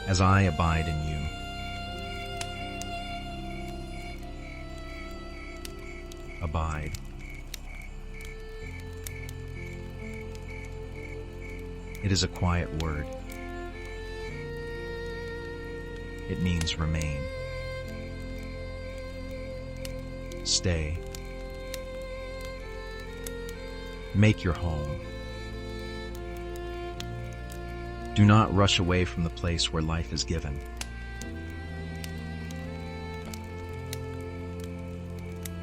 S1: as I abide in you. Abide. It is a quiet word. It means remain. Stay. Make your home. Do not rush away from the place where life is given.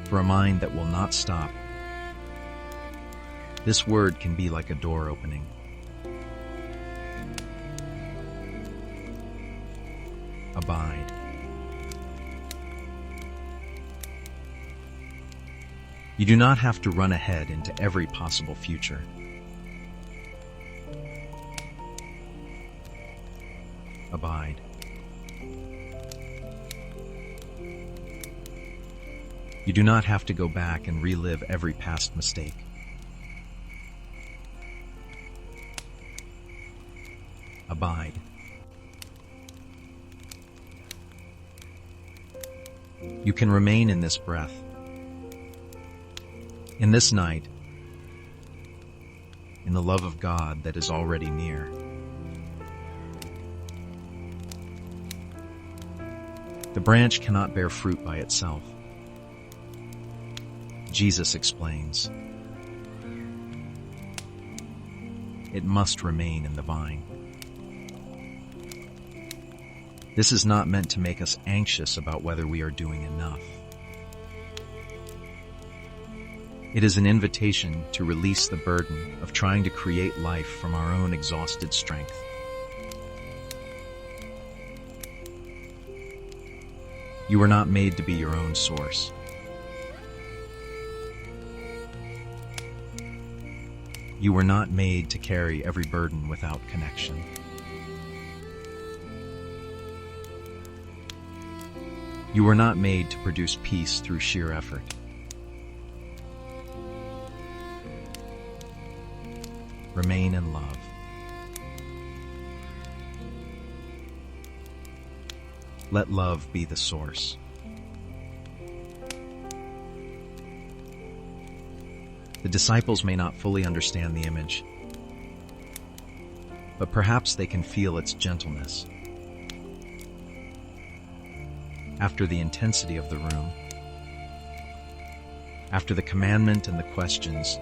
S1: For a mind that will not stop, this word can be like a door opening. Abide. You do not have to run ahead into every possible future. Abide. You do not have to go back and relive every past mistake. Abide. You can remain in this breath, in this night, in the love of God that is already near. The branch cannot bear fruit by itself. Jesus explains, it must remain in the vine. This is not meant to make us anxious about whether we are doing enough. It is an invitation to release the burden of trying to create life from our own exhausted strength. You were not made to be your own source. You were not made to carry every burden without connection. You were not made to produce peace through sheer effort. Remain in love. Let love be the source. The disciples may not fully understand the image, but perhaps they can feel its gentleness. After the intensity of the room, after the commandment and the questions,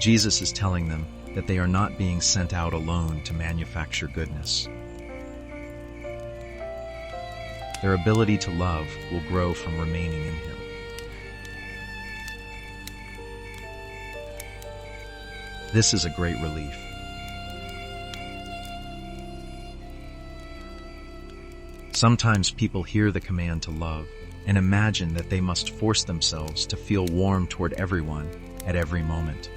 S1: Jesus is telling them that they are not being sent out alone to manufacture goodness. Their ability to love will grow from remaining in Him. This is a great relief. Sometimes people hear the command to love and imagine that they must force themselves to feel warm toward everyone at every moment.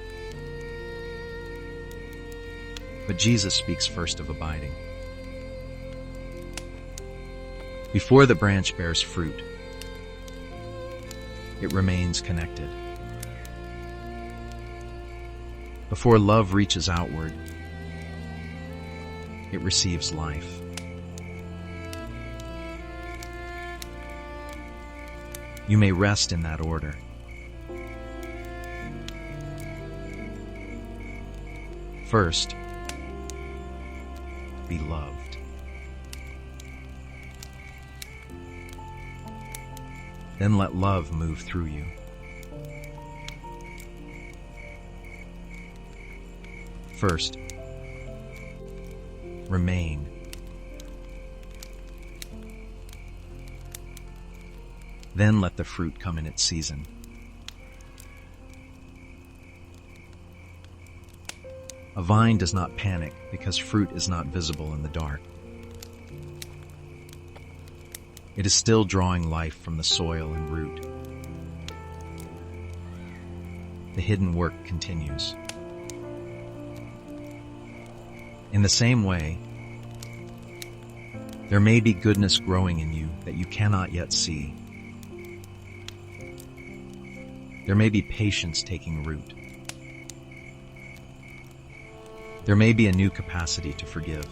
S1: But Jesus speaks first of abiding. Before the branch bears fruit, it remains connected. Before love reaches outward, it receives life. You may rest in that order. First, be loved. Then let love move through you. First, remain. Then let the fruit come in its season. A vine does not panic because fruit is not visible in the dark. It is still drawing life from the soil and root. The hidden work continues. In the same way, there may be goodness growing in you that you cannot yet see. There may be patience taking root. There may be a new capacity to forgive.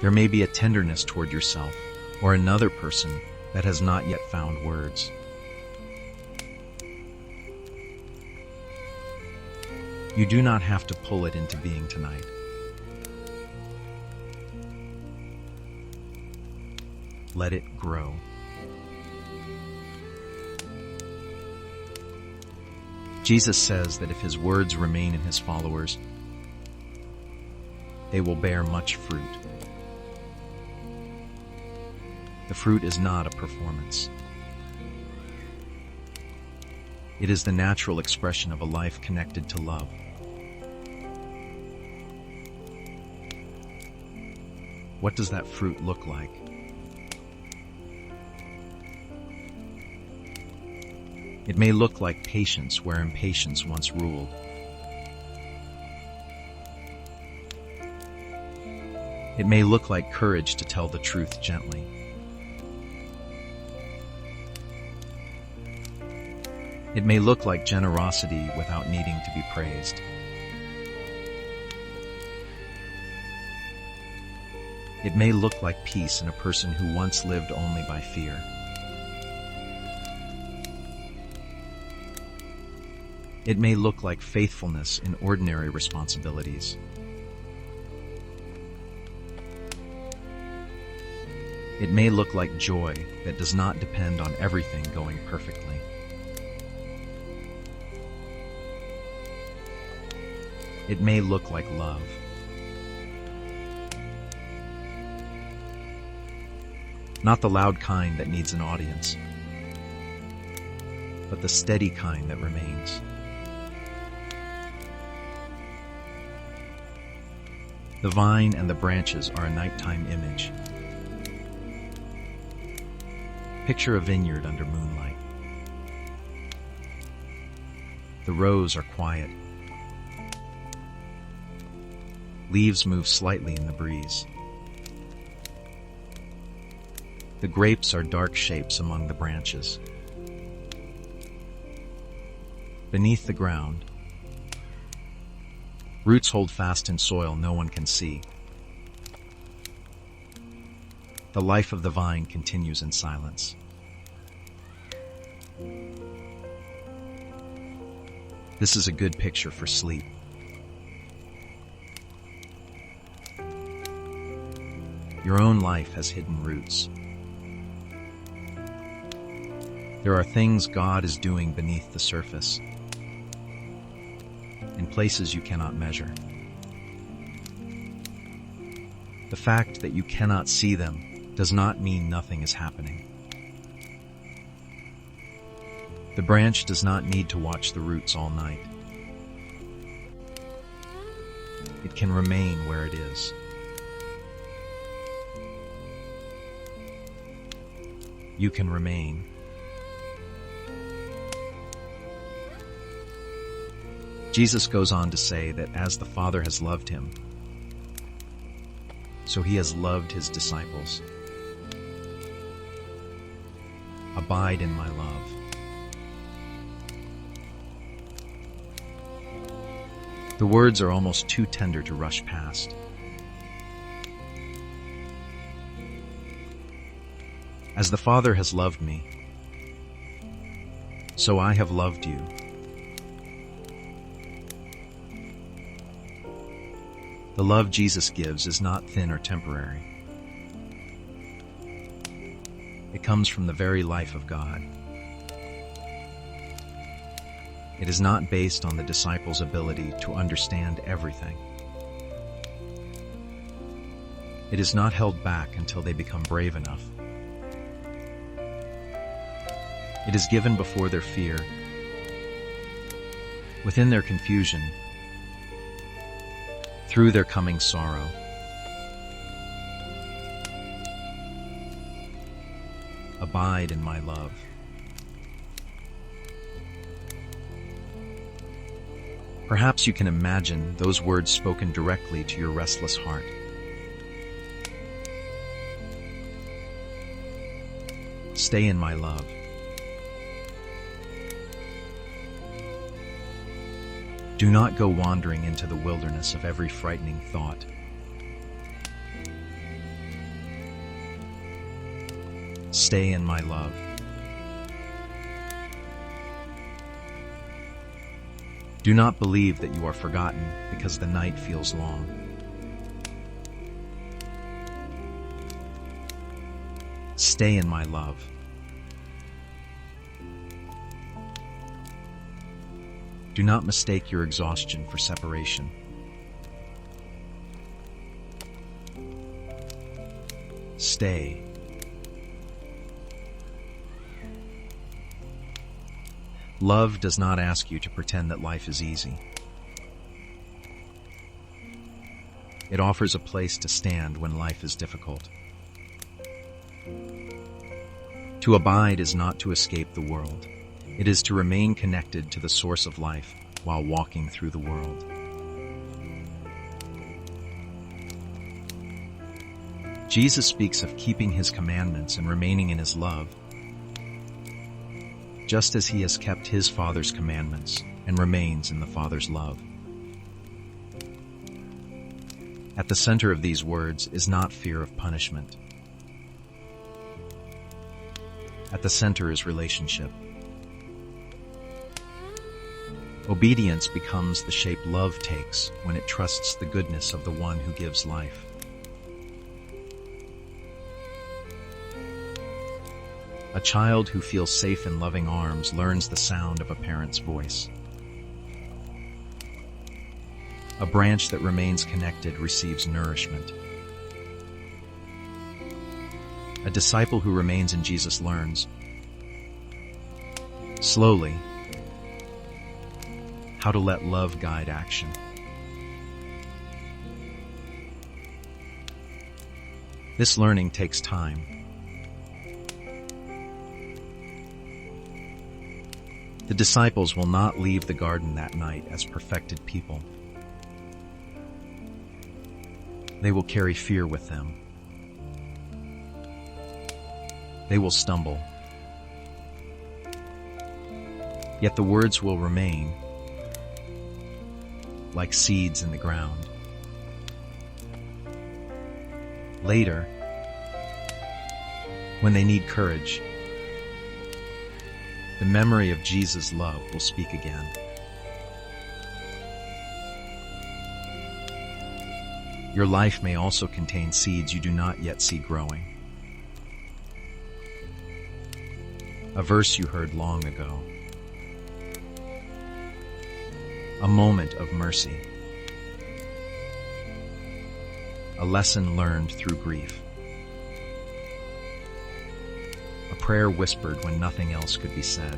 S1: There may be a tenderness toward yourself or another person that has not yet found words. You do not have to pull it into being tonight. Let it grow. Jesus says that if his words remain in his followers, they will bear much fruit. The fruit is not a performance. It is the natural expression of a life connected to love. What does that fruit look like? It may look like patience where impatience once ruled. It may look like courage to tell the truth gently. It may look like generosity without needing to be praised. It may look like peace in a person who once lived only by fear. It may look like faithfulness in ordinary responsibilities. It may look like joy that does not depend on everything going perfectly. It may look like love. Not the loud kind that needs an audience, but the steady kind that remains. The vine and the branches are a nighttime image. Picture a vineyard under moonlight. The rows are quiet. Leaves move slightly in the breeze. The grapes are dark shapes among the branches. Beneath the ground, roots hold fast in soil no one can see. The life of the vine continues in silence. This is a good picture for sleep. Your own life has hidden roots. There are things God is doing beneath the surface, in places you cannot measure. The fact that you cannot see them does not mean nothing is happening. The branch does not need to watch the roots all night. It can remain where it is. You can remain. Jesus goes on to say that as the Father has loved him, so he has loved his disciples. Abide in my love. The words are almost too tender to rush past. As the Father has loved me, so I have loved you. The love Jesus gives is not thin or temporary. It comes from the very life of God. It is not based on the disciples' ability to understand everything. It is not held back until they become brave enough. It is given before their fear, within their confusion, through their coming sorrow. Abide in my love. Perhaps you can imagine those words spoken directly to your restless heart. Stay in my love. Do not go wandering into the wilderness of every frightening thought. Stay in my love. Do not believe that you are forgotten because the night feels long. Stay in my love. Do not mistake your exhaustion for separation. Stay. Love does not ask you to pretend that life is easy. It offers a place to stand when life is difficult. To abide is not to escape the world. It is to remain connected to the source of life while walking through the world. Jesus speaks of keeping his commandments and remaining in his love, just as he has kept his Father's commandments and remains in the Father's love. At the center of these words is not fear of punishment. At the center is relationship. Obedience becomes the shape love takes when it trusts the goodness of the one who gives life. A child who feels safe in loving arms learns the sound of a parent's voice. A branch that remains connected receives nourishment. A disciple who remains in Jesus learns, slowly, how to let love guide action. This learning takes time. The disciples will not leave the garden that night as perfected people. They will carry fear with them. They will stumble. Yet the words will remain like seeds in the ground. Later, when they need courage, the memory of Jesus' love will speak again. Your life may also contain seeds you do not yet see growing. A verse you heard long ago. A moment of mercy. A lesson learned through grief. A prayer whispered when nothing else could be said.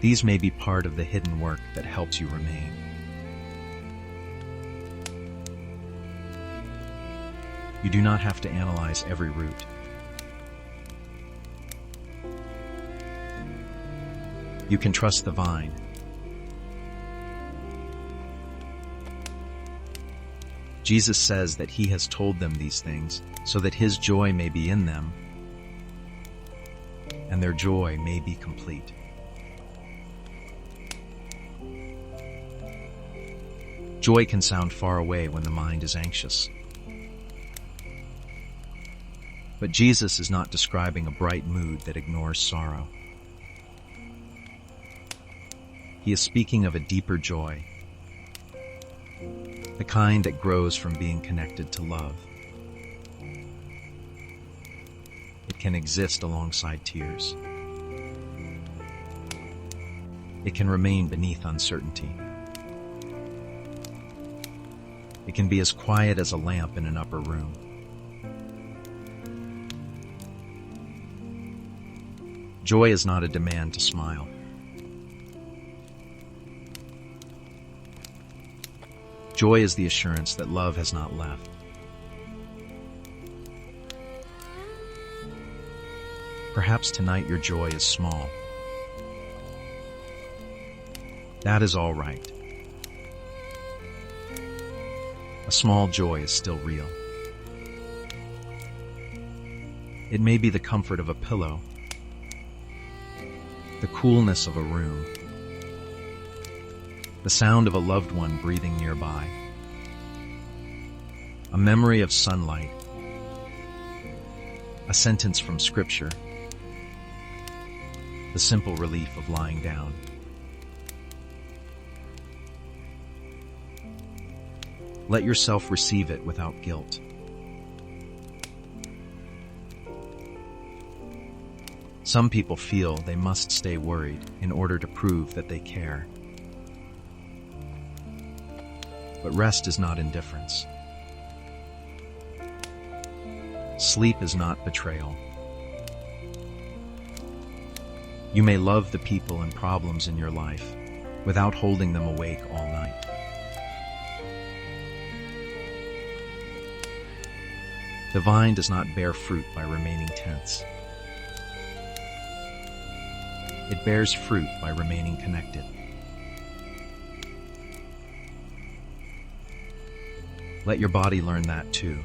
S1: These may be part of the hidden work that helps you remain. You do not have to analyze every root. You can trust the vine. Jesus says that he has told them these things so that his joy may be in them and their joy may be complete. Joy can sound far away when the mind is anxious. But Jesus is not describing a bright mood that ignores sorrow. He is speaking of a deeper joy, the kind that grows from being connected to love. It can exist alongside tears. It can remain beneath uncertainty. It can be as quiet as a lamp in an upper room. Joy is not a demand to smile. Joy is the assurance that love has not left. Perhaps tonight your joy is small. That is all right. A small joy is still real. It may be the comfort of a pillow, the coolness of a room, the sound of a loved one breathing nearby, a memory of sunlight, a sentence from Scripture, the simple relief of lying down. Let yourself receive it without guilt. Some people feel they must stay worried in order to prove that they care. But rest is not indifference. Sleep is not betrayal. You may love the people and problems in your life without holding them awake all night. The vine does not bear fruit by remaining tense. It bears fruit by remaining connected. Let your body learn that too.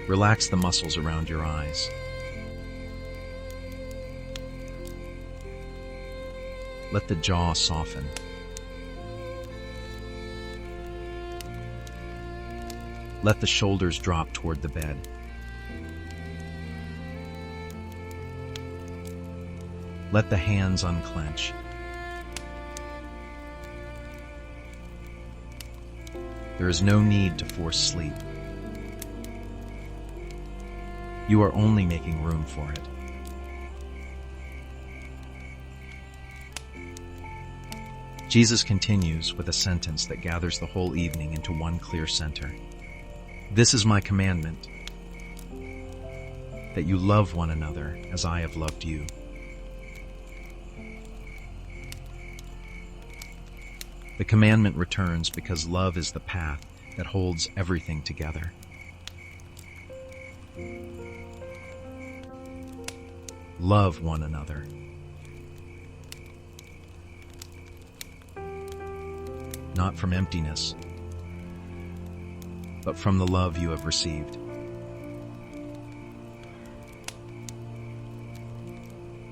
S1: Relax the muscles around your eyes. Let the jaw soften. Let the shoulders drop toward the bed. Let the hands unclench. There is no need to force sleep. You are only making room for it. Jesus continues with a sentence that gathers the whole evening into one clear center. This is my commandment, that you love one another as I have loved you. The commandment returns because love is the path that holds everything together. Love one another. Not from emptiness, but from the love you have received.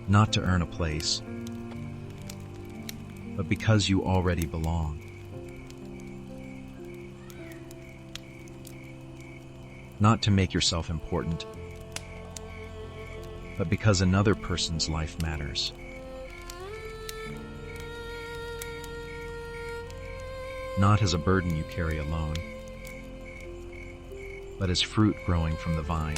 S1: Not to earn a place, but because you already belong. Not to make yourself important, but because another person's life matters. Not as a burden you carry alone, but as fruit growing from the vine.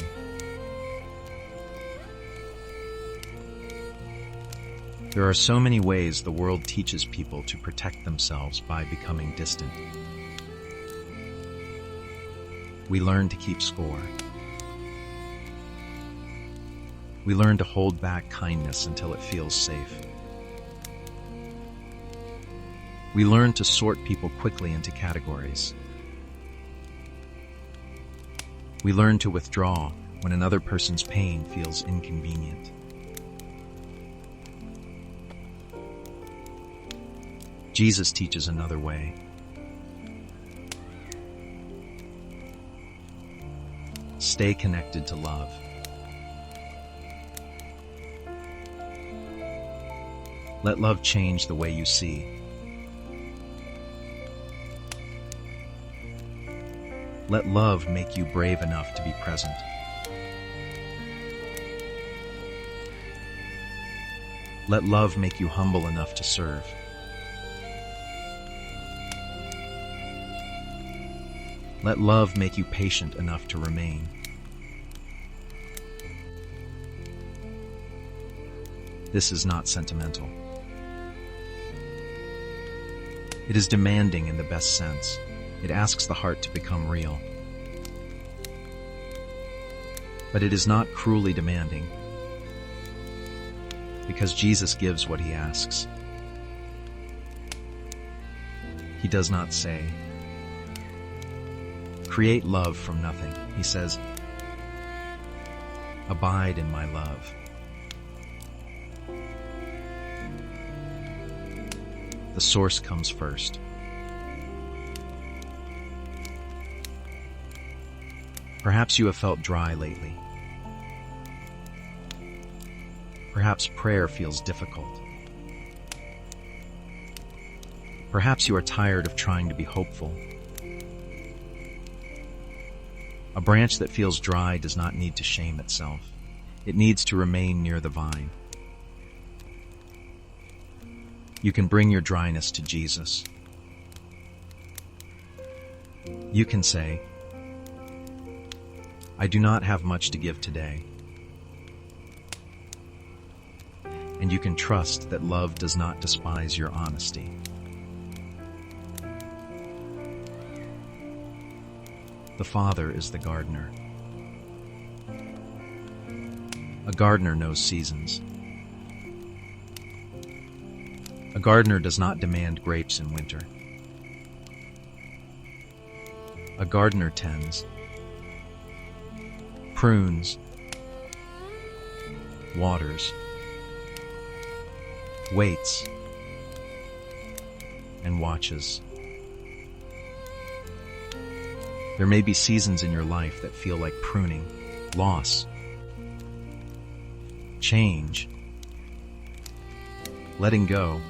S1: There are so many ways the world teaches people to protect themselves by becoming distant. We learn to keep score. We learn to hold back kindness until it feels safe. We learn to sort people quickly into categories. We learn to withdraw when another person's pain feels inconvenient. Jesus teaches another way. Stay connected to love. Let love change the way you see. Let love make you brave enough to be present. Let love make you humble enough to serve. Let love make you patient enough to remain. This is not sentimental. It is demanding in the best sense. It asks the heart to become real. But it is not cruelly demanding, because Jesus gives what he asks. He does not say, "Create love from nothing." He says, "Abide in my love." The source comes first. Perhaps you have felt dry lately. Perhaps prayer feels difficult. Perhaps you are tired of trying to be hopeful. A branch that feels dry does not need to shame itself. It needs to remain near the vine. You can bring your dryness to Jesus. You can say, "I do not have much to give today." And you can trust that love does not despise your honesty. The Father is the gardener. A gardener knows seasons. A gardener does not demand grapes in winter. A gardener tends, prunes, waters, waits, and watches. There may be seasons in your life that feel like pruning, loss, change, letting go,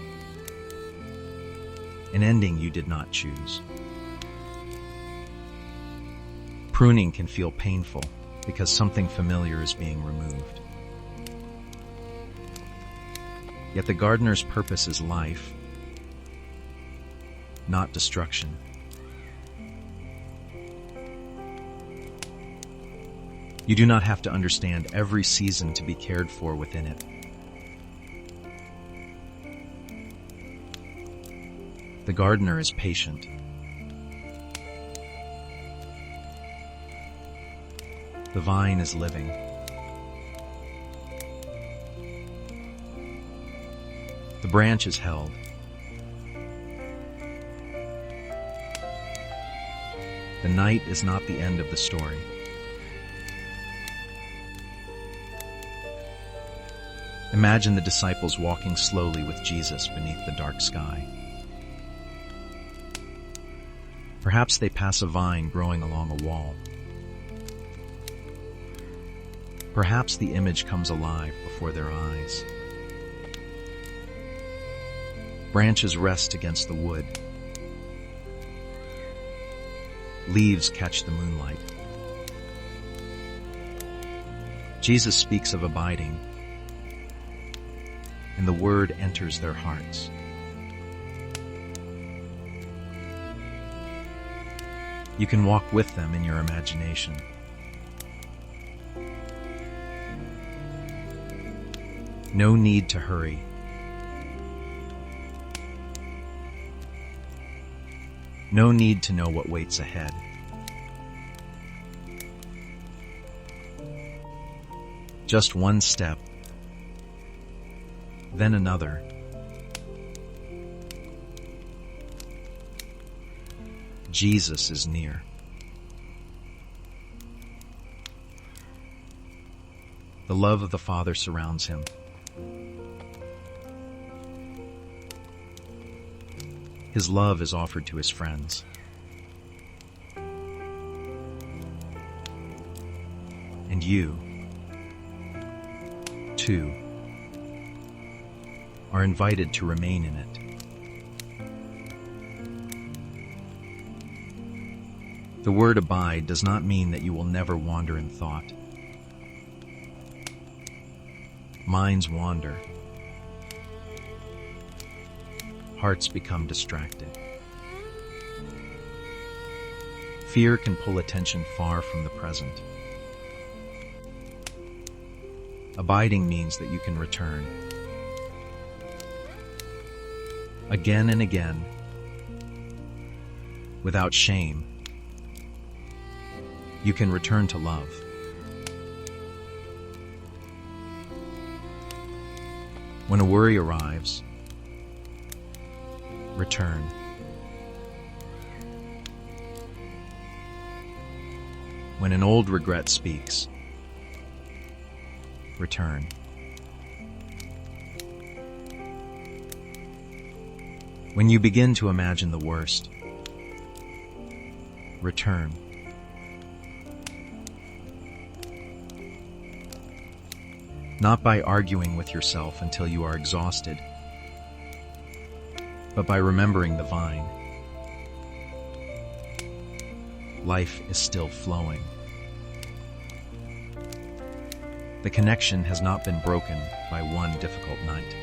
S1: an ending you did not choose. Pruning can feel painful because something familiar is being removed. Yet the gardener's purpose is life, not destruction. You do not have to understand every season to be cared for within it. The gardener is patient. The vine is living. The branch is held. The night is not the end of the story. Imagine the disciples walking slowly with Jesus beneath the dark sky. Perhaps they pass a vine growing along a wall. Perhaps the image comes alive before their eyes. Branches rest against the wood. Leaves catch the moonlight. Jesus speaks of abiding, and the word enters their hearts. You can walk with them in your imagination. No need to hurry. No need to know what waits ahead. Just one step, then another. Jesus is near. The love of the Father surrounds him. His love is offered to his friends. And you, too, are invited to remain in it. The word abide does not mean that you will never wander in thought. Minds wander. Hearts become distracted. Fear can pull attention far from the present. Abiding means that you can return. Again and again, without shame, you can return to love. When a worry arrives, return. When an old regret speaks, return. When you begin to imagine the worst, return. not by arguing with yourself until you are exhausted, but by remembering the vine. Life is still flowing. The connection has not been broken by one difficult night.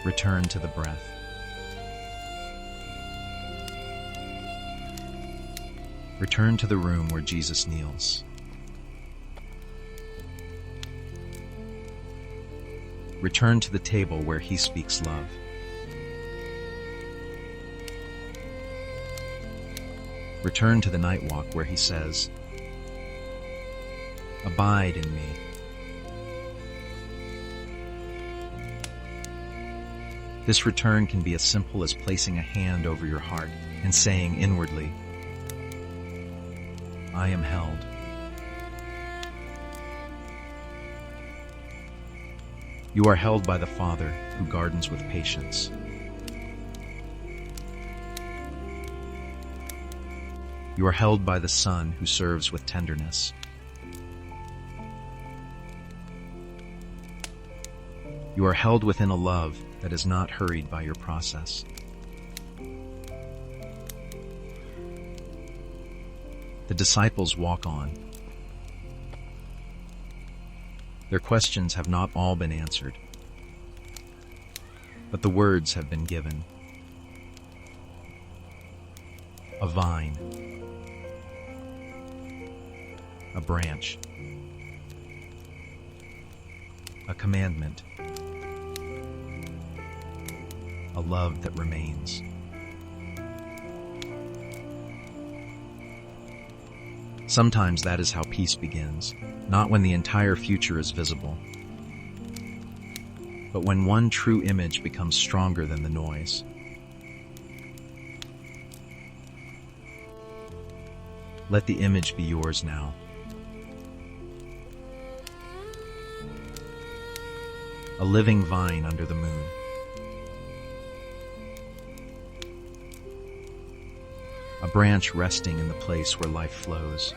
S1: Return to the breath. Return to the room where Jesus kneels. Return to the table where he speaks love. Return to the night walk where he says, "Abide in me." This return can be as simple as placing a hand over your heart and saying inwardly, "I am held." You are held by the Father who gardens with patience. You are held by the Son who serves with tenderness. You are held within a love that is not hurried by your process. The disciples walk on. Their questions have not all been answered, but the words have been given. A vine, a branch, a commandment, a love that remains. Sometimes that is how peace begins, not when the entire future is visible, but when one true image becomes stronger than the noise. Let the image be yours now. A living vine under the moon. A branch resting in the place where life flows.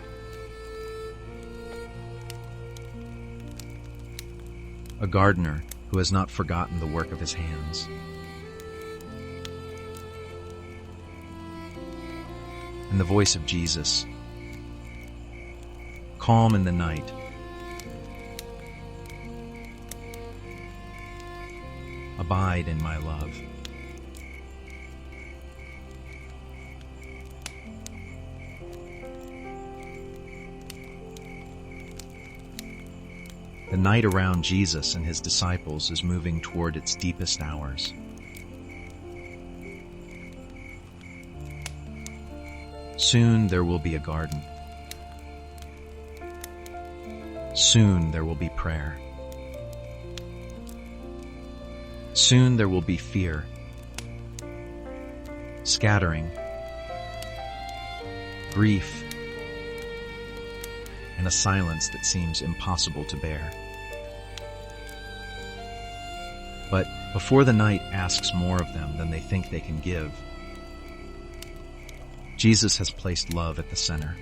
S1: A gardener who has not forgotten the work of his hands. And the voice of Jesus, calm in the night. Abide in my love. The night around Jesus and his disciples is moving toward its deepest hours. Soon there will be a garden. Soon there will be prayer. Soon there will be fear, scattering, grief, and a silence that seems impossible to bear. But before the night asks more of them than they think they can give, Jesus has placed love at the center.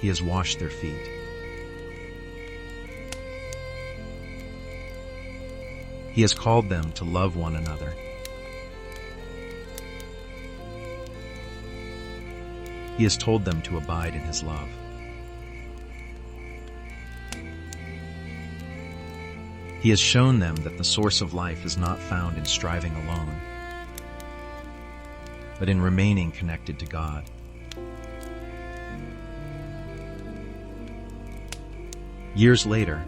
S1: He has washed their feet. He has called them to love one another. He has told them to abide in his love. He has shown them that the source of life is not found in striving alone, but in remaining connected to God. Years later,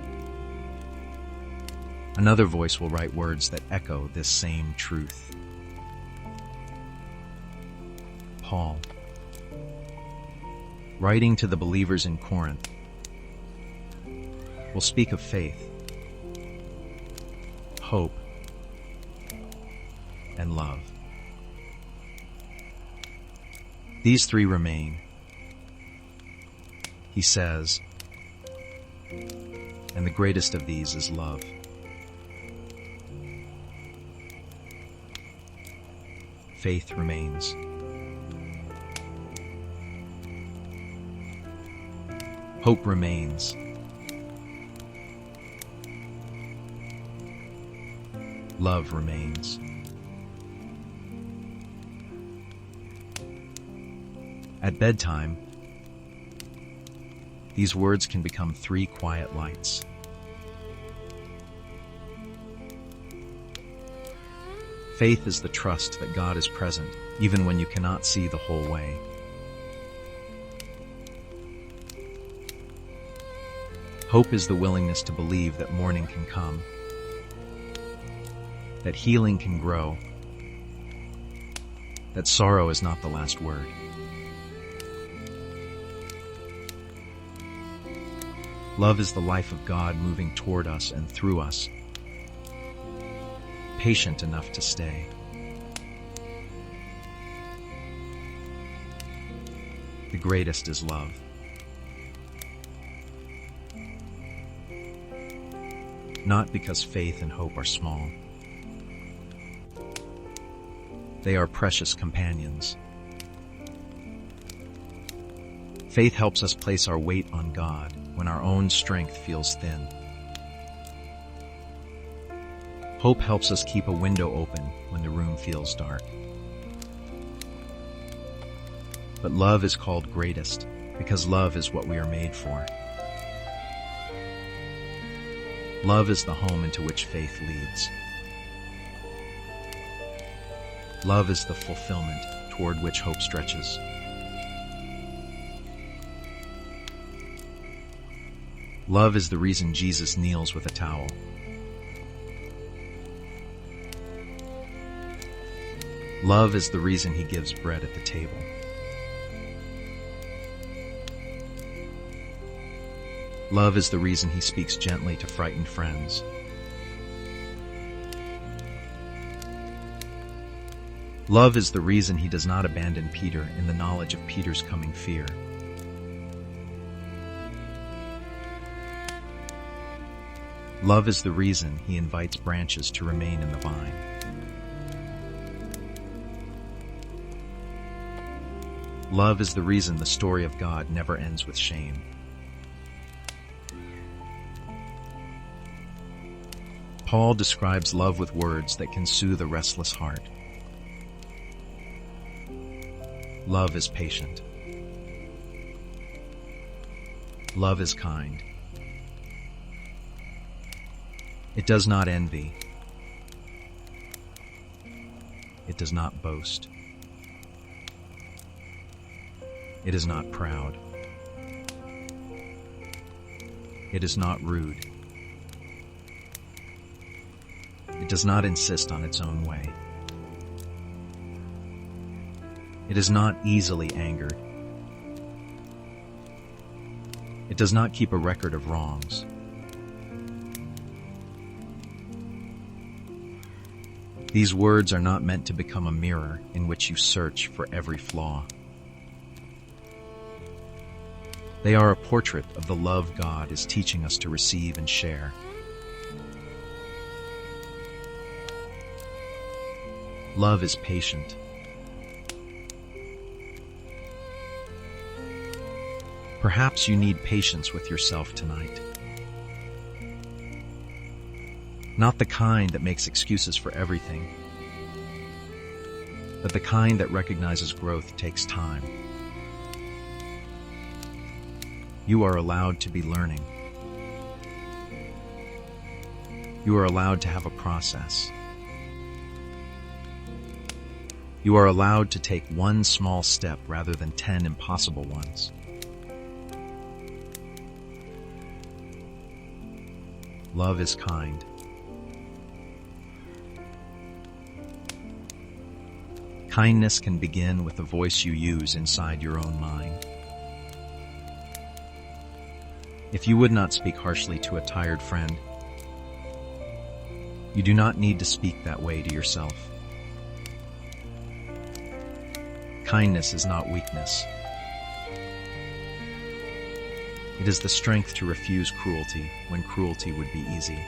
S1: another voice will write words that echo this same truth. Paul, writing to the believers in Corinth, will speak of faith, hope, and love. These three remain. He says, and the greatest of these is love. Faith remains. Hope remains. Love remains. At bedtime, these words can become 3 quiet lights. Faith is the trust that God is present, even when you cannot see the whole way. Hope is the willingness to believe that morning can come, that healing can grow, that sorrow is not the last word. Love is the life of God moving toward us and through us, patient enough to stay. The greatest is love. Not because faith and hope are small. They are precious companions. Faith helps us place our weight on God when our own strength feels thin. Hope helps us keep a window open when the room feels dark. But love is called greatest because love is what we are made for. Love is the home into which faith leads. Love is the fulfillment toward which hope stretches. Love is the reason Jesus kneels with a towel. Love is the reason he gives bread at the table. Love is the reason he speaks gently to frightened friends. Love is the reason he does not abandon Peter in the knowledge of Peter's coming fear. Love is the reason he invites branches to remain in the vine. Love is the reason the story of God never ends with shame. Paul describes love with words that can soothe a restless heart. Love is patient. Love is kind. It does not envy. It does not boast. It is not proud. It is not rude. It does not insist on its own way. It is not easily angered. It does not keep a record of wrongs. These words are not meant to become a mirror in which you search for every flaw. They are a portrait of the love God is teaching us to receive and share. Love is patient. Perhaps you need patience with yourself tonight. Not the kind that makes excuses for everything, but the kind that recognizes growth takes time. You are allowed to be learning. You are allowed to have a process. You are allowed to take one small step rather than 10 impossible ones. Love is kind. Kindness can begin with the voice you use inside your own mind. If you would not speak harshly to a tired friend, you do not need to speak that way to yourself. Kindness is not weakness. It is the strength to refuse cruelty when cruelty would be easy.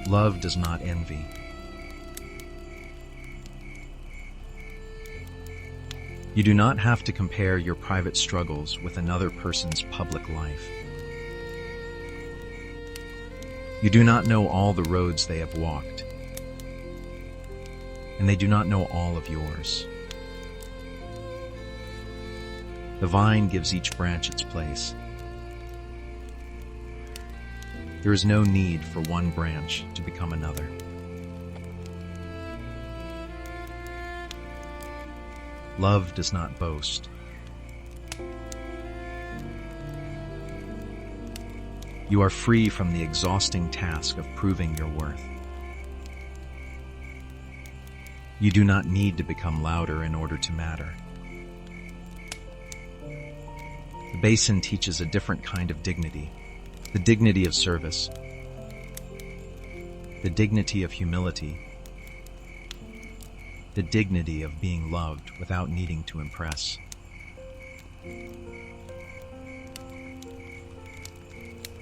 S1: Love does not envy. You do not have to compare your private struggles with another person's public life. You do not know all the roads they have walked, and they do not know all of yours. The vine gives each branch its place. There is no need for one branch to become another. Love does not boast. You are free from the exhausting task of proving your worth. You do not need to become louder in order to matter. The basin teaches a different kind of dignity, the dignity of service, the dignity of humility, the dignity of being loved without needing to impress.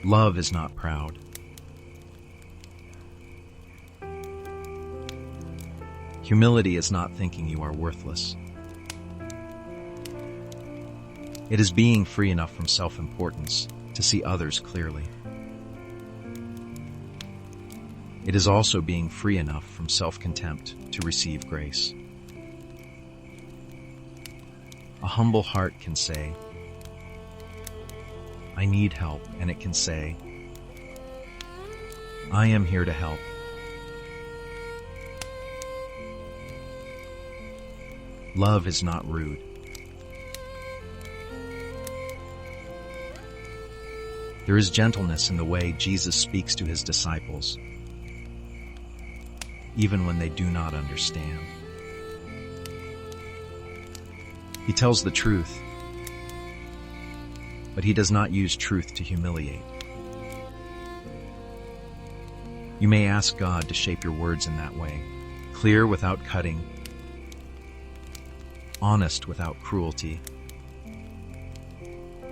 S1: Love is not proud. Humility is not thinking you are worthless. It is being free enough from self-importance to see others clearly. It is also being free enough from self-contempt to receive grace. A humble heart can say, I need help, and it can say, I am here to help. Love is not rude. There is gentleness in the way Jesus speaks to his disciples, even when they do not understand. He tells the truth, but he does not use truth to humiliate. You may ask God to shape your words in that way, clear without cutting, honest without cruelty,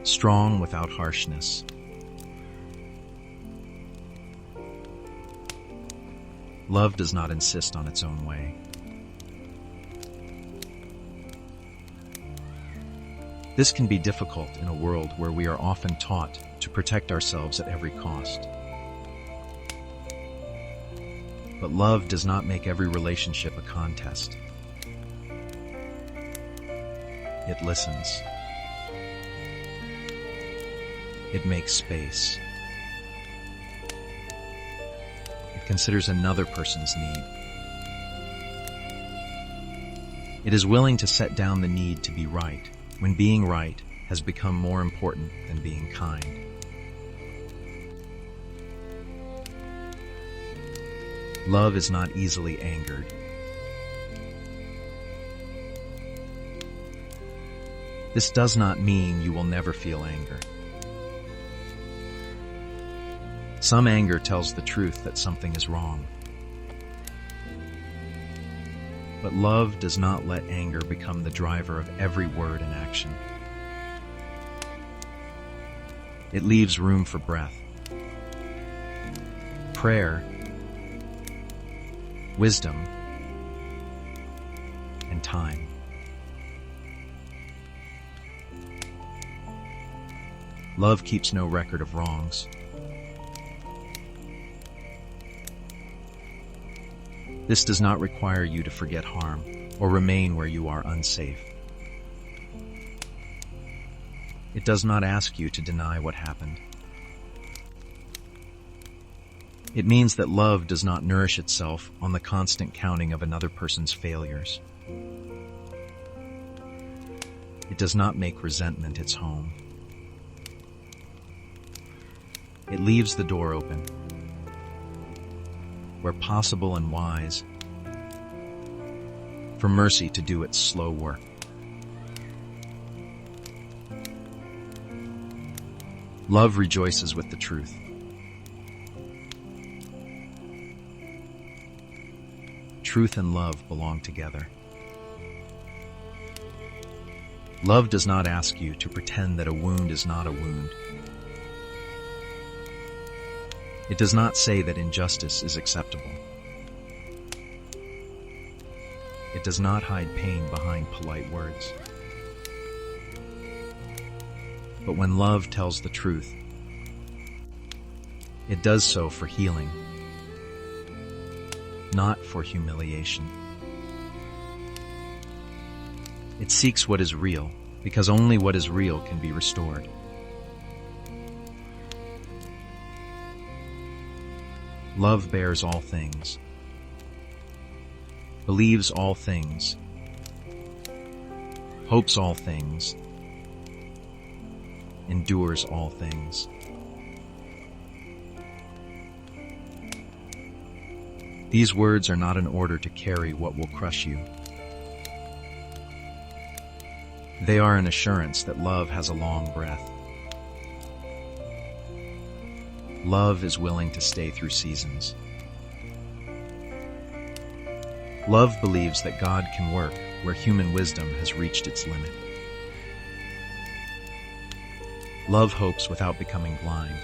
S1: strong without harshness. Love does not insist on its own way. This can be difficult in a world where we are often taught to protect ourselves at every cost. But love does not make every relationship a contest. It listens. It makes space. It considers another person's need. It is willing to set down the need to be right, when being right has become more important than being kind. Love is not easily angered. This does not mean you will never feel anger. Some anger tells the truth that something is wrong. But love does not let anger become the driver of every word and action. It leaves room for breath, prayer, wisdom, and time. Love keeps no record of wrongs. This does not require you to forget harm or remain where you are unsafe. It does not ask you to deny what happened. It means that love does not nourish itself on the constant counting of another person's failures. It does not make resentment its home. It leaves the door open, where possible and wise, for mercy to do its slow work. Love rejoices with the truth. Truth and love belong together. Love does not ask you to pretend that a wound is not a wound. It does not say that injustice is acceptable. It does not hide pain behind polite words. But when love tells the truth, it does so for healing, not for humiliation. It seeks what is real, because only what is real can be restored. Love bears all things, believes all things, hopes all things, endures all things. These words are not an order to carry what will crush you. They are an assurance that love has a long breath. Love is willing to stay through seasons. Love believes that God can work where human wisdom has reached its limit. Love hopes without becoming blind.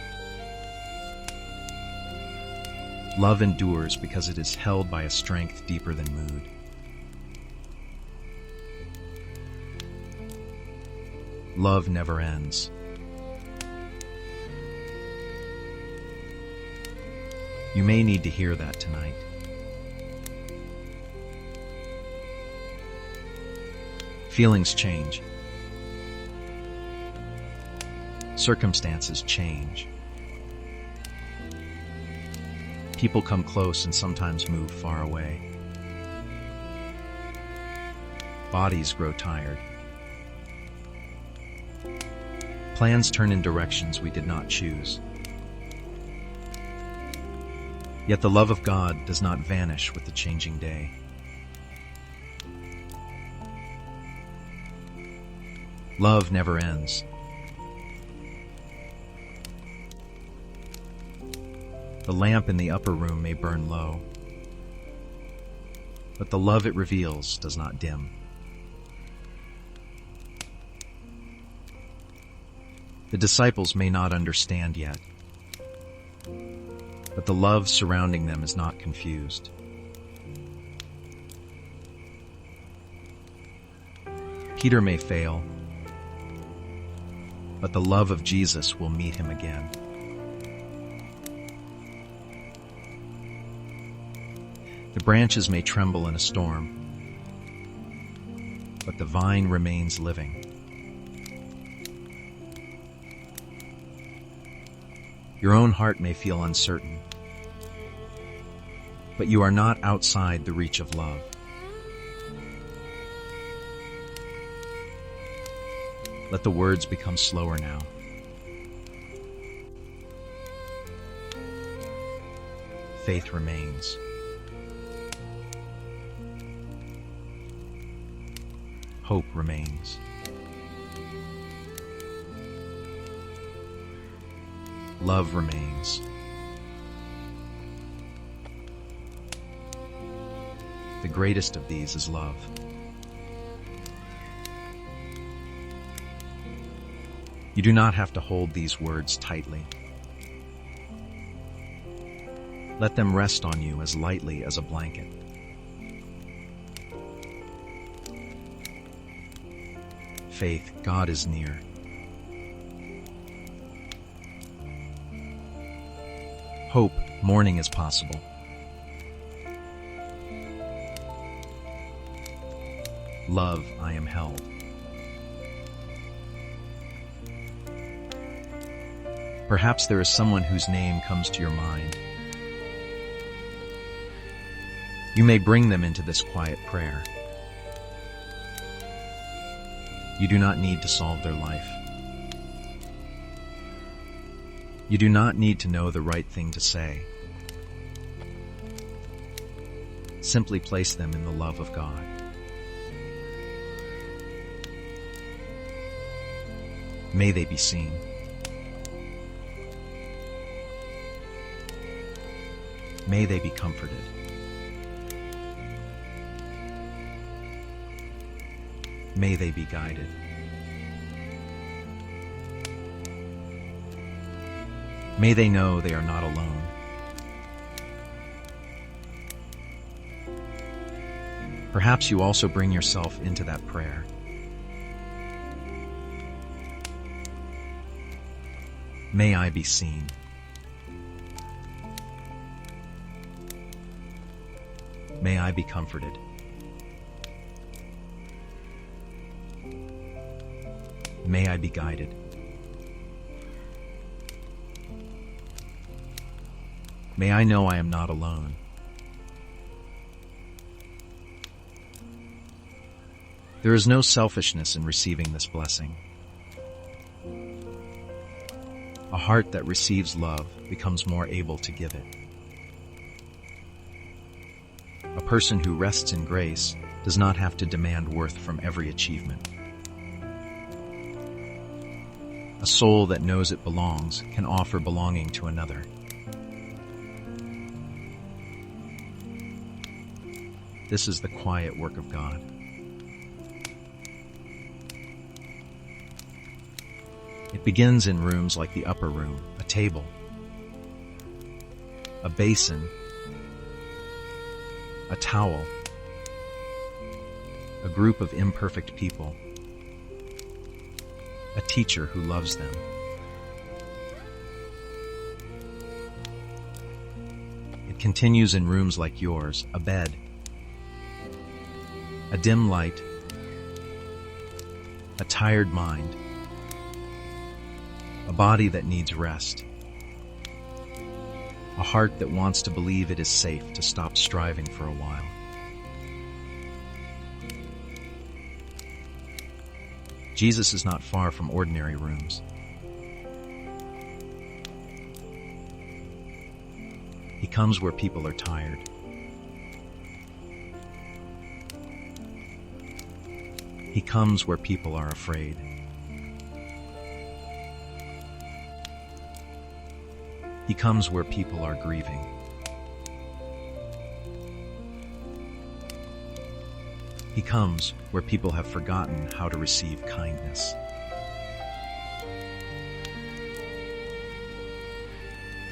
S1: Love endures because it is held by a strength deeper than mood. Love never ends. You may need to hear that tonight. Feelings change. Circumstances change. People come close and sometimes move far away. Bodies grow tired. Plans turn in directions we did not choose. Yet the love of God does not vanish with the changing day. Love never ends. The lamp in the upper room may burn low, but the love it reveals does not dim. The disciples may not understand yet, but the love surrounding them is not confused. Peter may fail, but the love of Jesus will meet him again. The branches may tremble in a storm, but the vine remains living. Your own heart may feel uncertain, but you are not outside the reach of love. Let the words become slower now. Faith remains. Hope remains. Love remains. The greatest of these is love. You do not have to hold these words tightly. Let them rest on you as lightly as a blanket. Faith, God is near. Hope, morning is possible. Love, I am held. Perhaps there is someone whose name comes to your mind. You may bring them into this quiet prayer. You do not need to solve their life. You do not need to know the right thing to say. Simply place them in the love of God. May they be seen. May they be comforted. May they be guided. May they know they are not alone. Perhaps you also bring yourself into that prayer. May I be seen. May I be comforted. May I be guided. May I know I am not alone. There is no selfishness in receiving this blessing. A heart that receives love becomes more able to give it. A person who rests in grace does not have to demand worth from every achievement. A soul that knows it belongs can offer belonging to another. This is the quiet work of God. It begins in rooms like the upper room, a table, a basin, a towel, a group of imperfect people, a teacher who loves them. It continues in rooms like yours, a bed, a dim light, a tired mind, a body that needs rest, a heart that wants to believe it is safe to stop striving for a while. Jesus is not far from ordinary rooms. He comes where people are tired. He comes where people are afraid. He comes where people are grieving. He comes where people have forgotten how to receive kindness.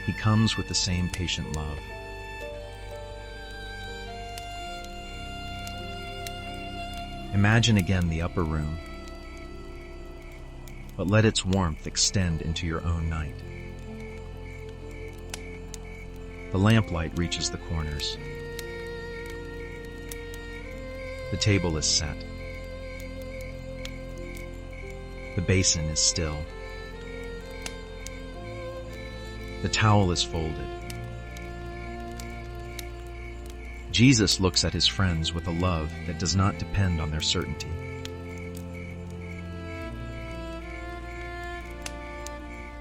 S1: He comes with the same patient love. Imagine again the upper room, but let its warmth extend into your own night. The lamplight reaches the corners. The table is set. The basin is still. The towel is folded. Jesus looks at his friends with a love that does not depend on their certainty.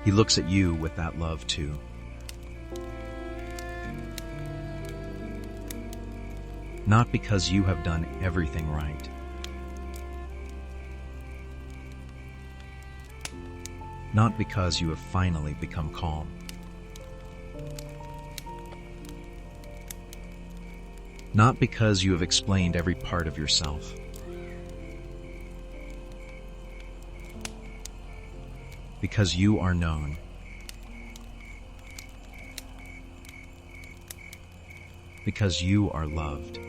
S1: He looks at you with that love too. Not because you have done everything right. Not because you have finally become calm. Not because you have explained every part of yourself. Because you are known. Because you are loved.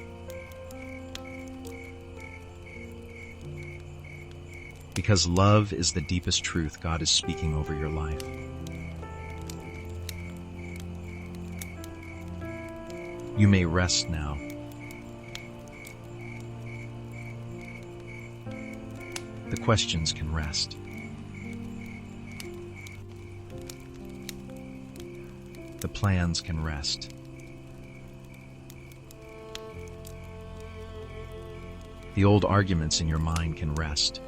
S1: Because love is the deepest truth God is speaking over your life. You may rest now. The questions can rest. The plans can rest. The old arguments in your mind can rest.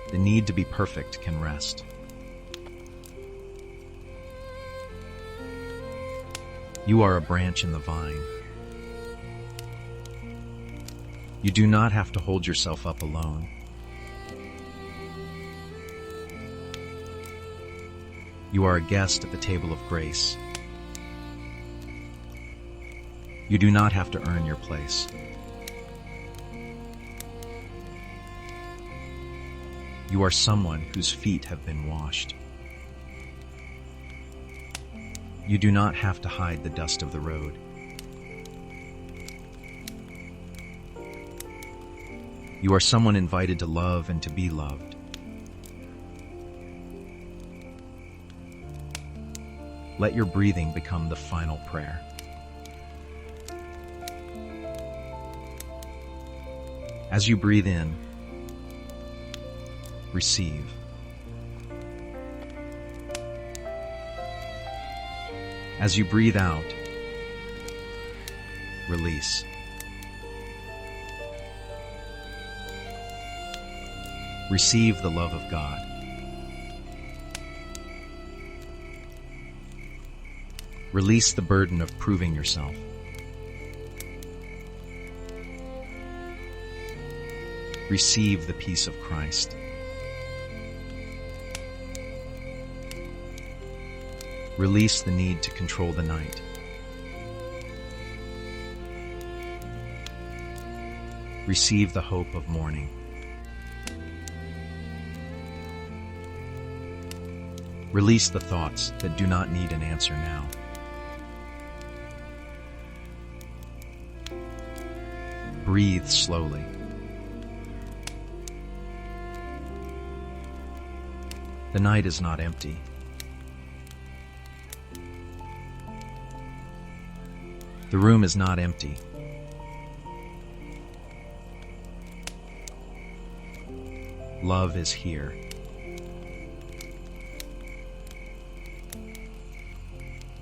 S1: The need to be perfect can rest. You are a branch in the vine. You do not have to hold yourself up alone. You are a guest at the table of grace. You do not have to earn your place. You are someone whose feet have been washed. You do not have to hide the dust of the road. You are someone invited to love and to be loved. Let your breathing become the final prayer. As you breathe in, receive. As you breathe out, release. Receive the love of God. Release the burden of proving yourself. Receive the peace of Christ. Release the need to control the night. Receive the hope of morning. Release the thoughts that do not need an answer now. Breathe slowly. The night is not empty. The room is not empty. Love is here.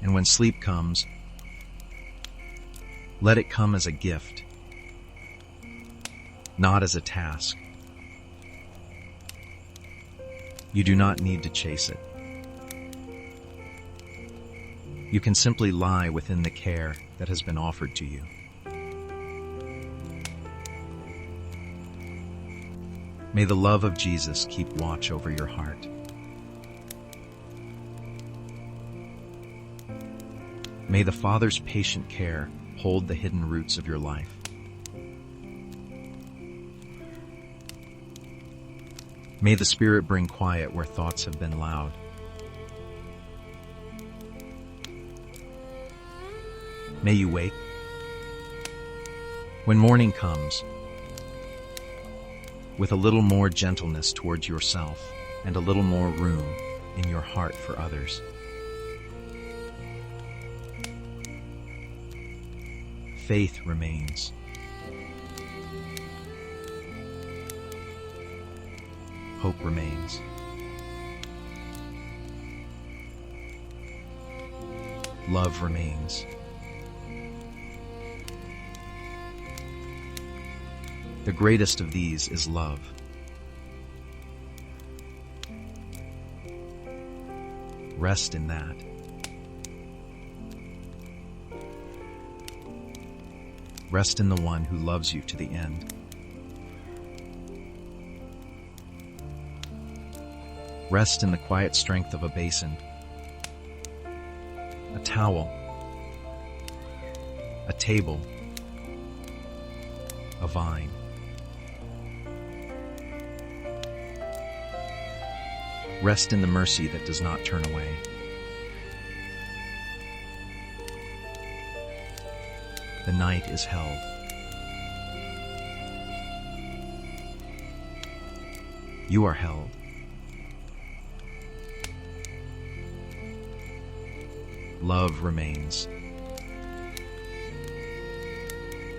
S1: And when sleep comes, let it come as a gift, not as a task. You do not need to chase it. You can simply lie within the care that has been offered to you. May the love of Jesus keep watch over your heart. May the Father's patient care hold the hidden roots of your life. May the Spirit bring quiet where thoughts have been loud. May you wake. When morning comes, with a little more gentleness towards yourself and a little more room in your heart for others. Faith remains. Hope remains. Love remains. The greatest of these is love. Rest in that. Rest in the one who loves you to the end. Rest in the quiet strength of a basin, a towel, a table, a vine. Rest in the mercy that does not turn away. The night is held. You are held. Love remains.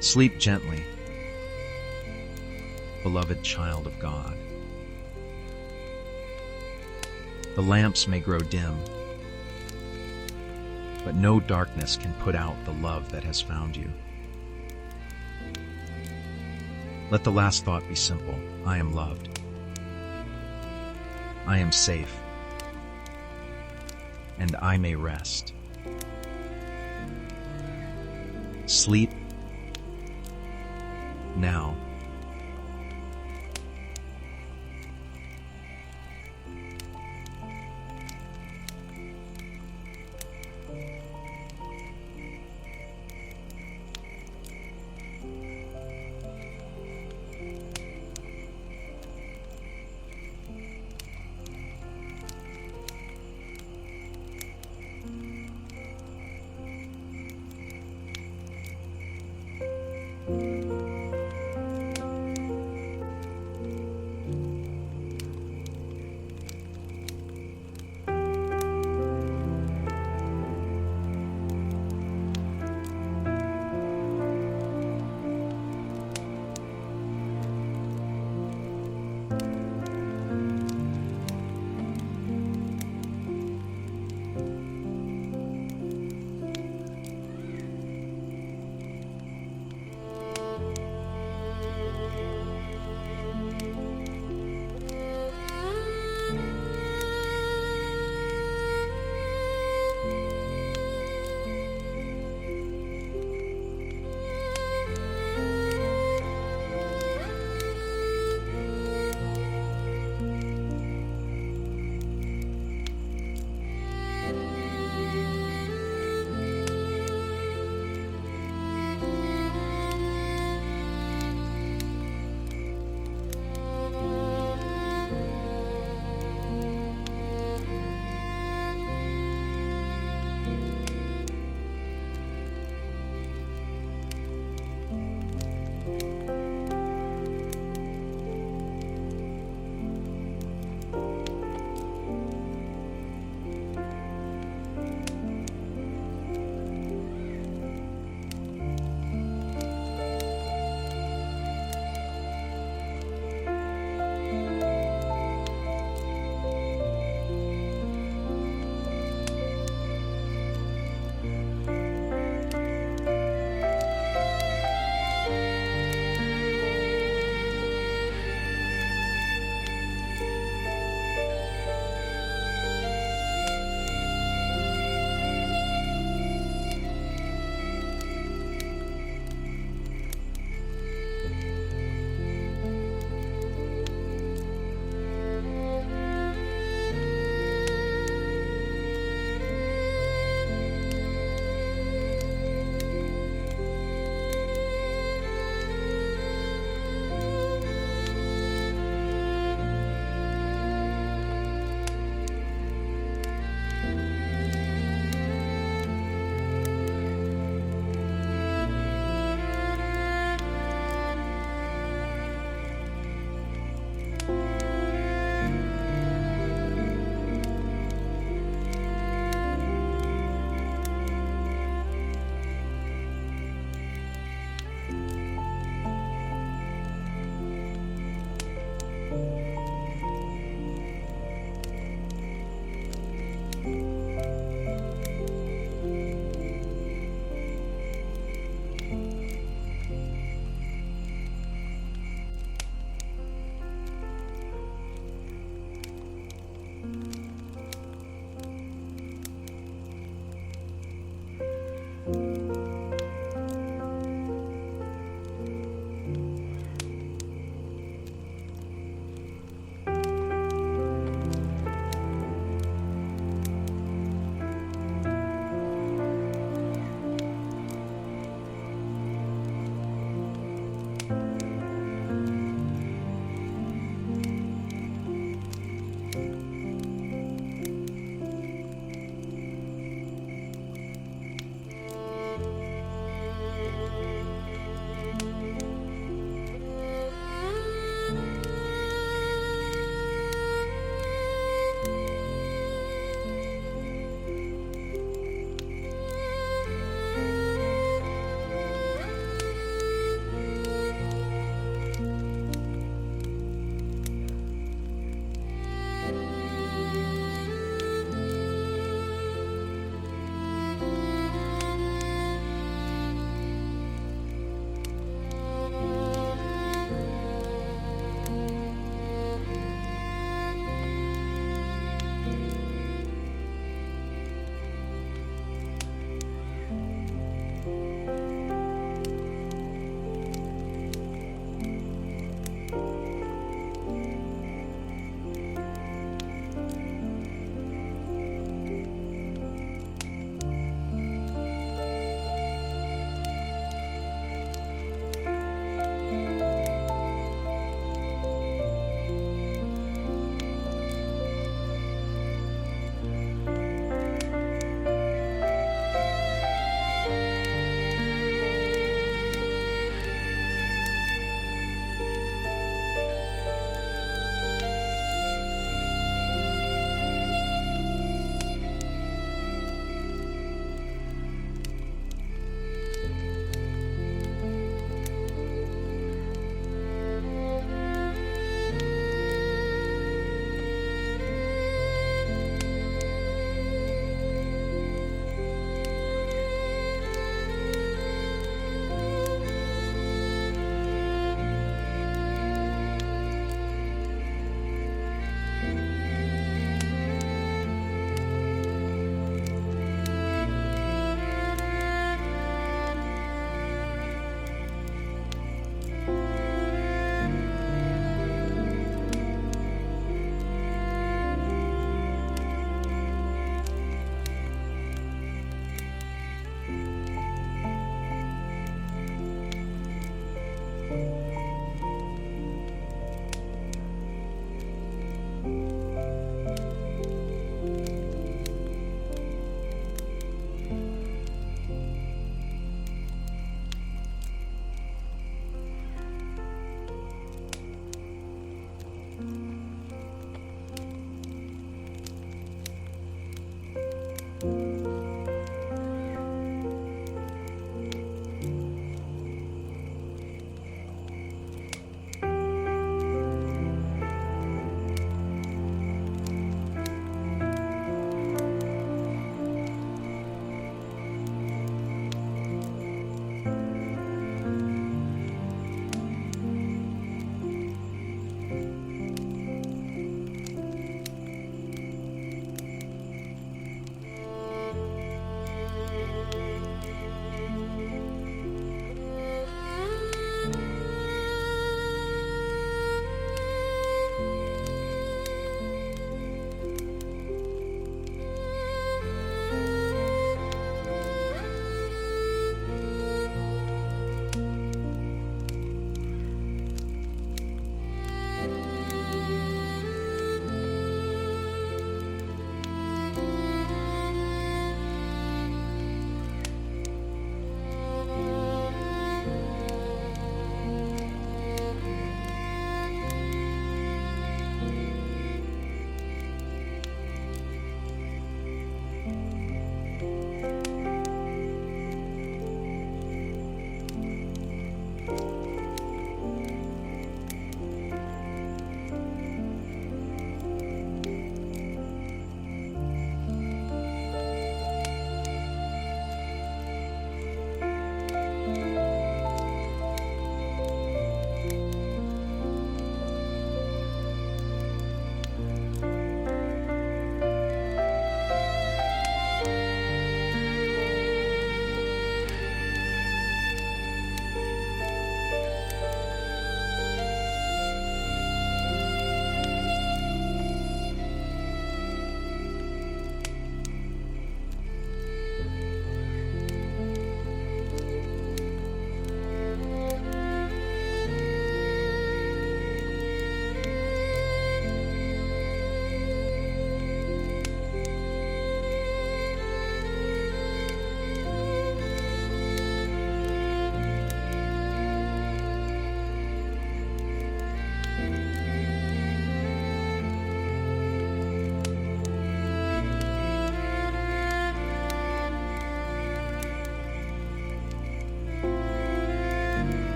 S1: Sleep gently, beloved child of God. The lamps may grow dim, but no darkness can put out the love that has found you. Let the last thought be simple. I am loved. I am safe. And I may rest. Sleep now.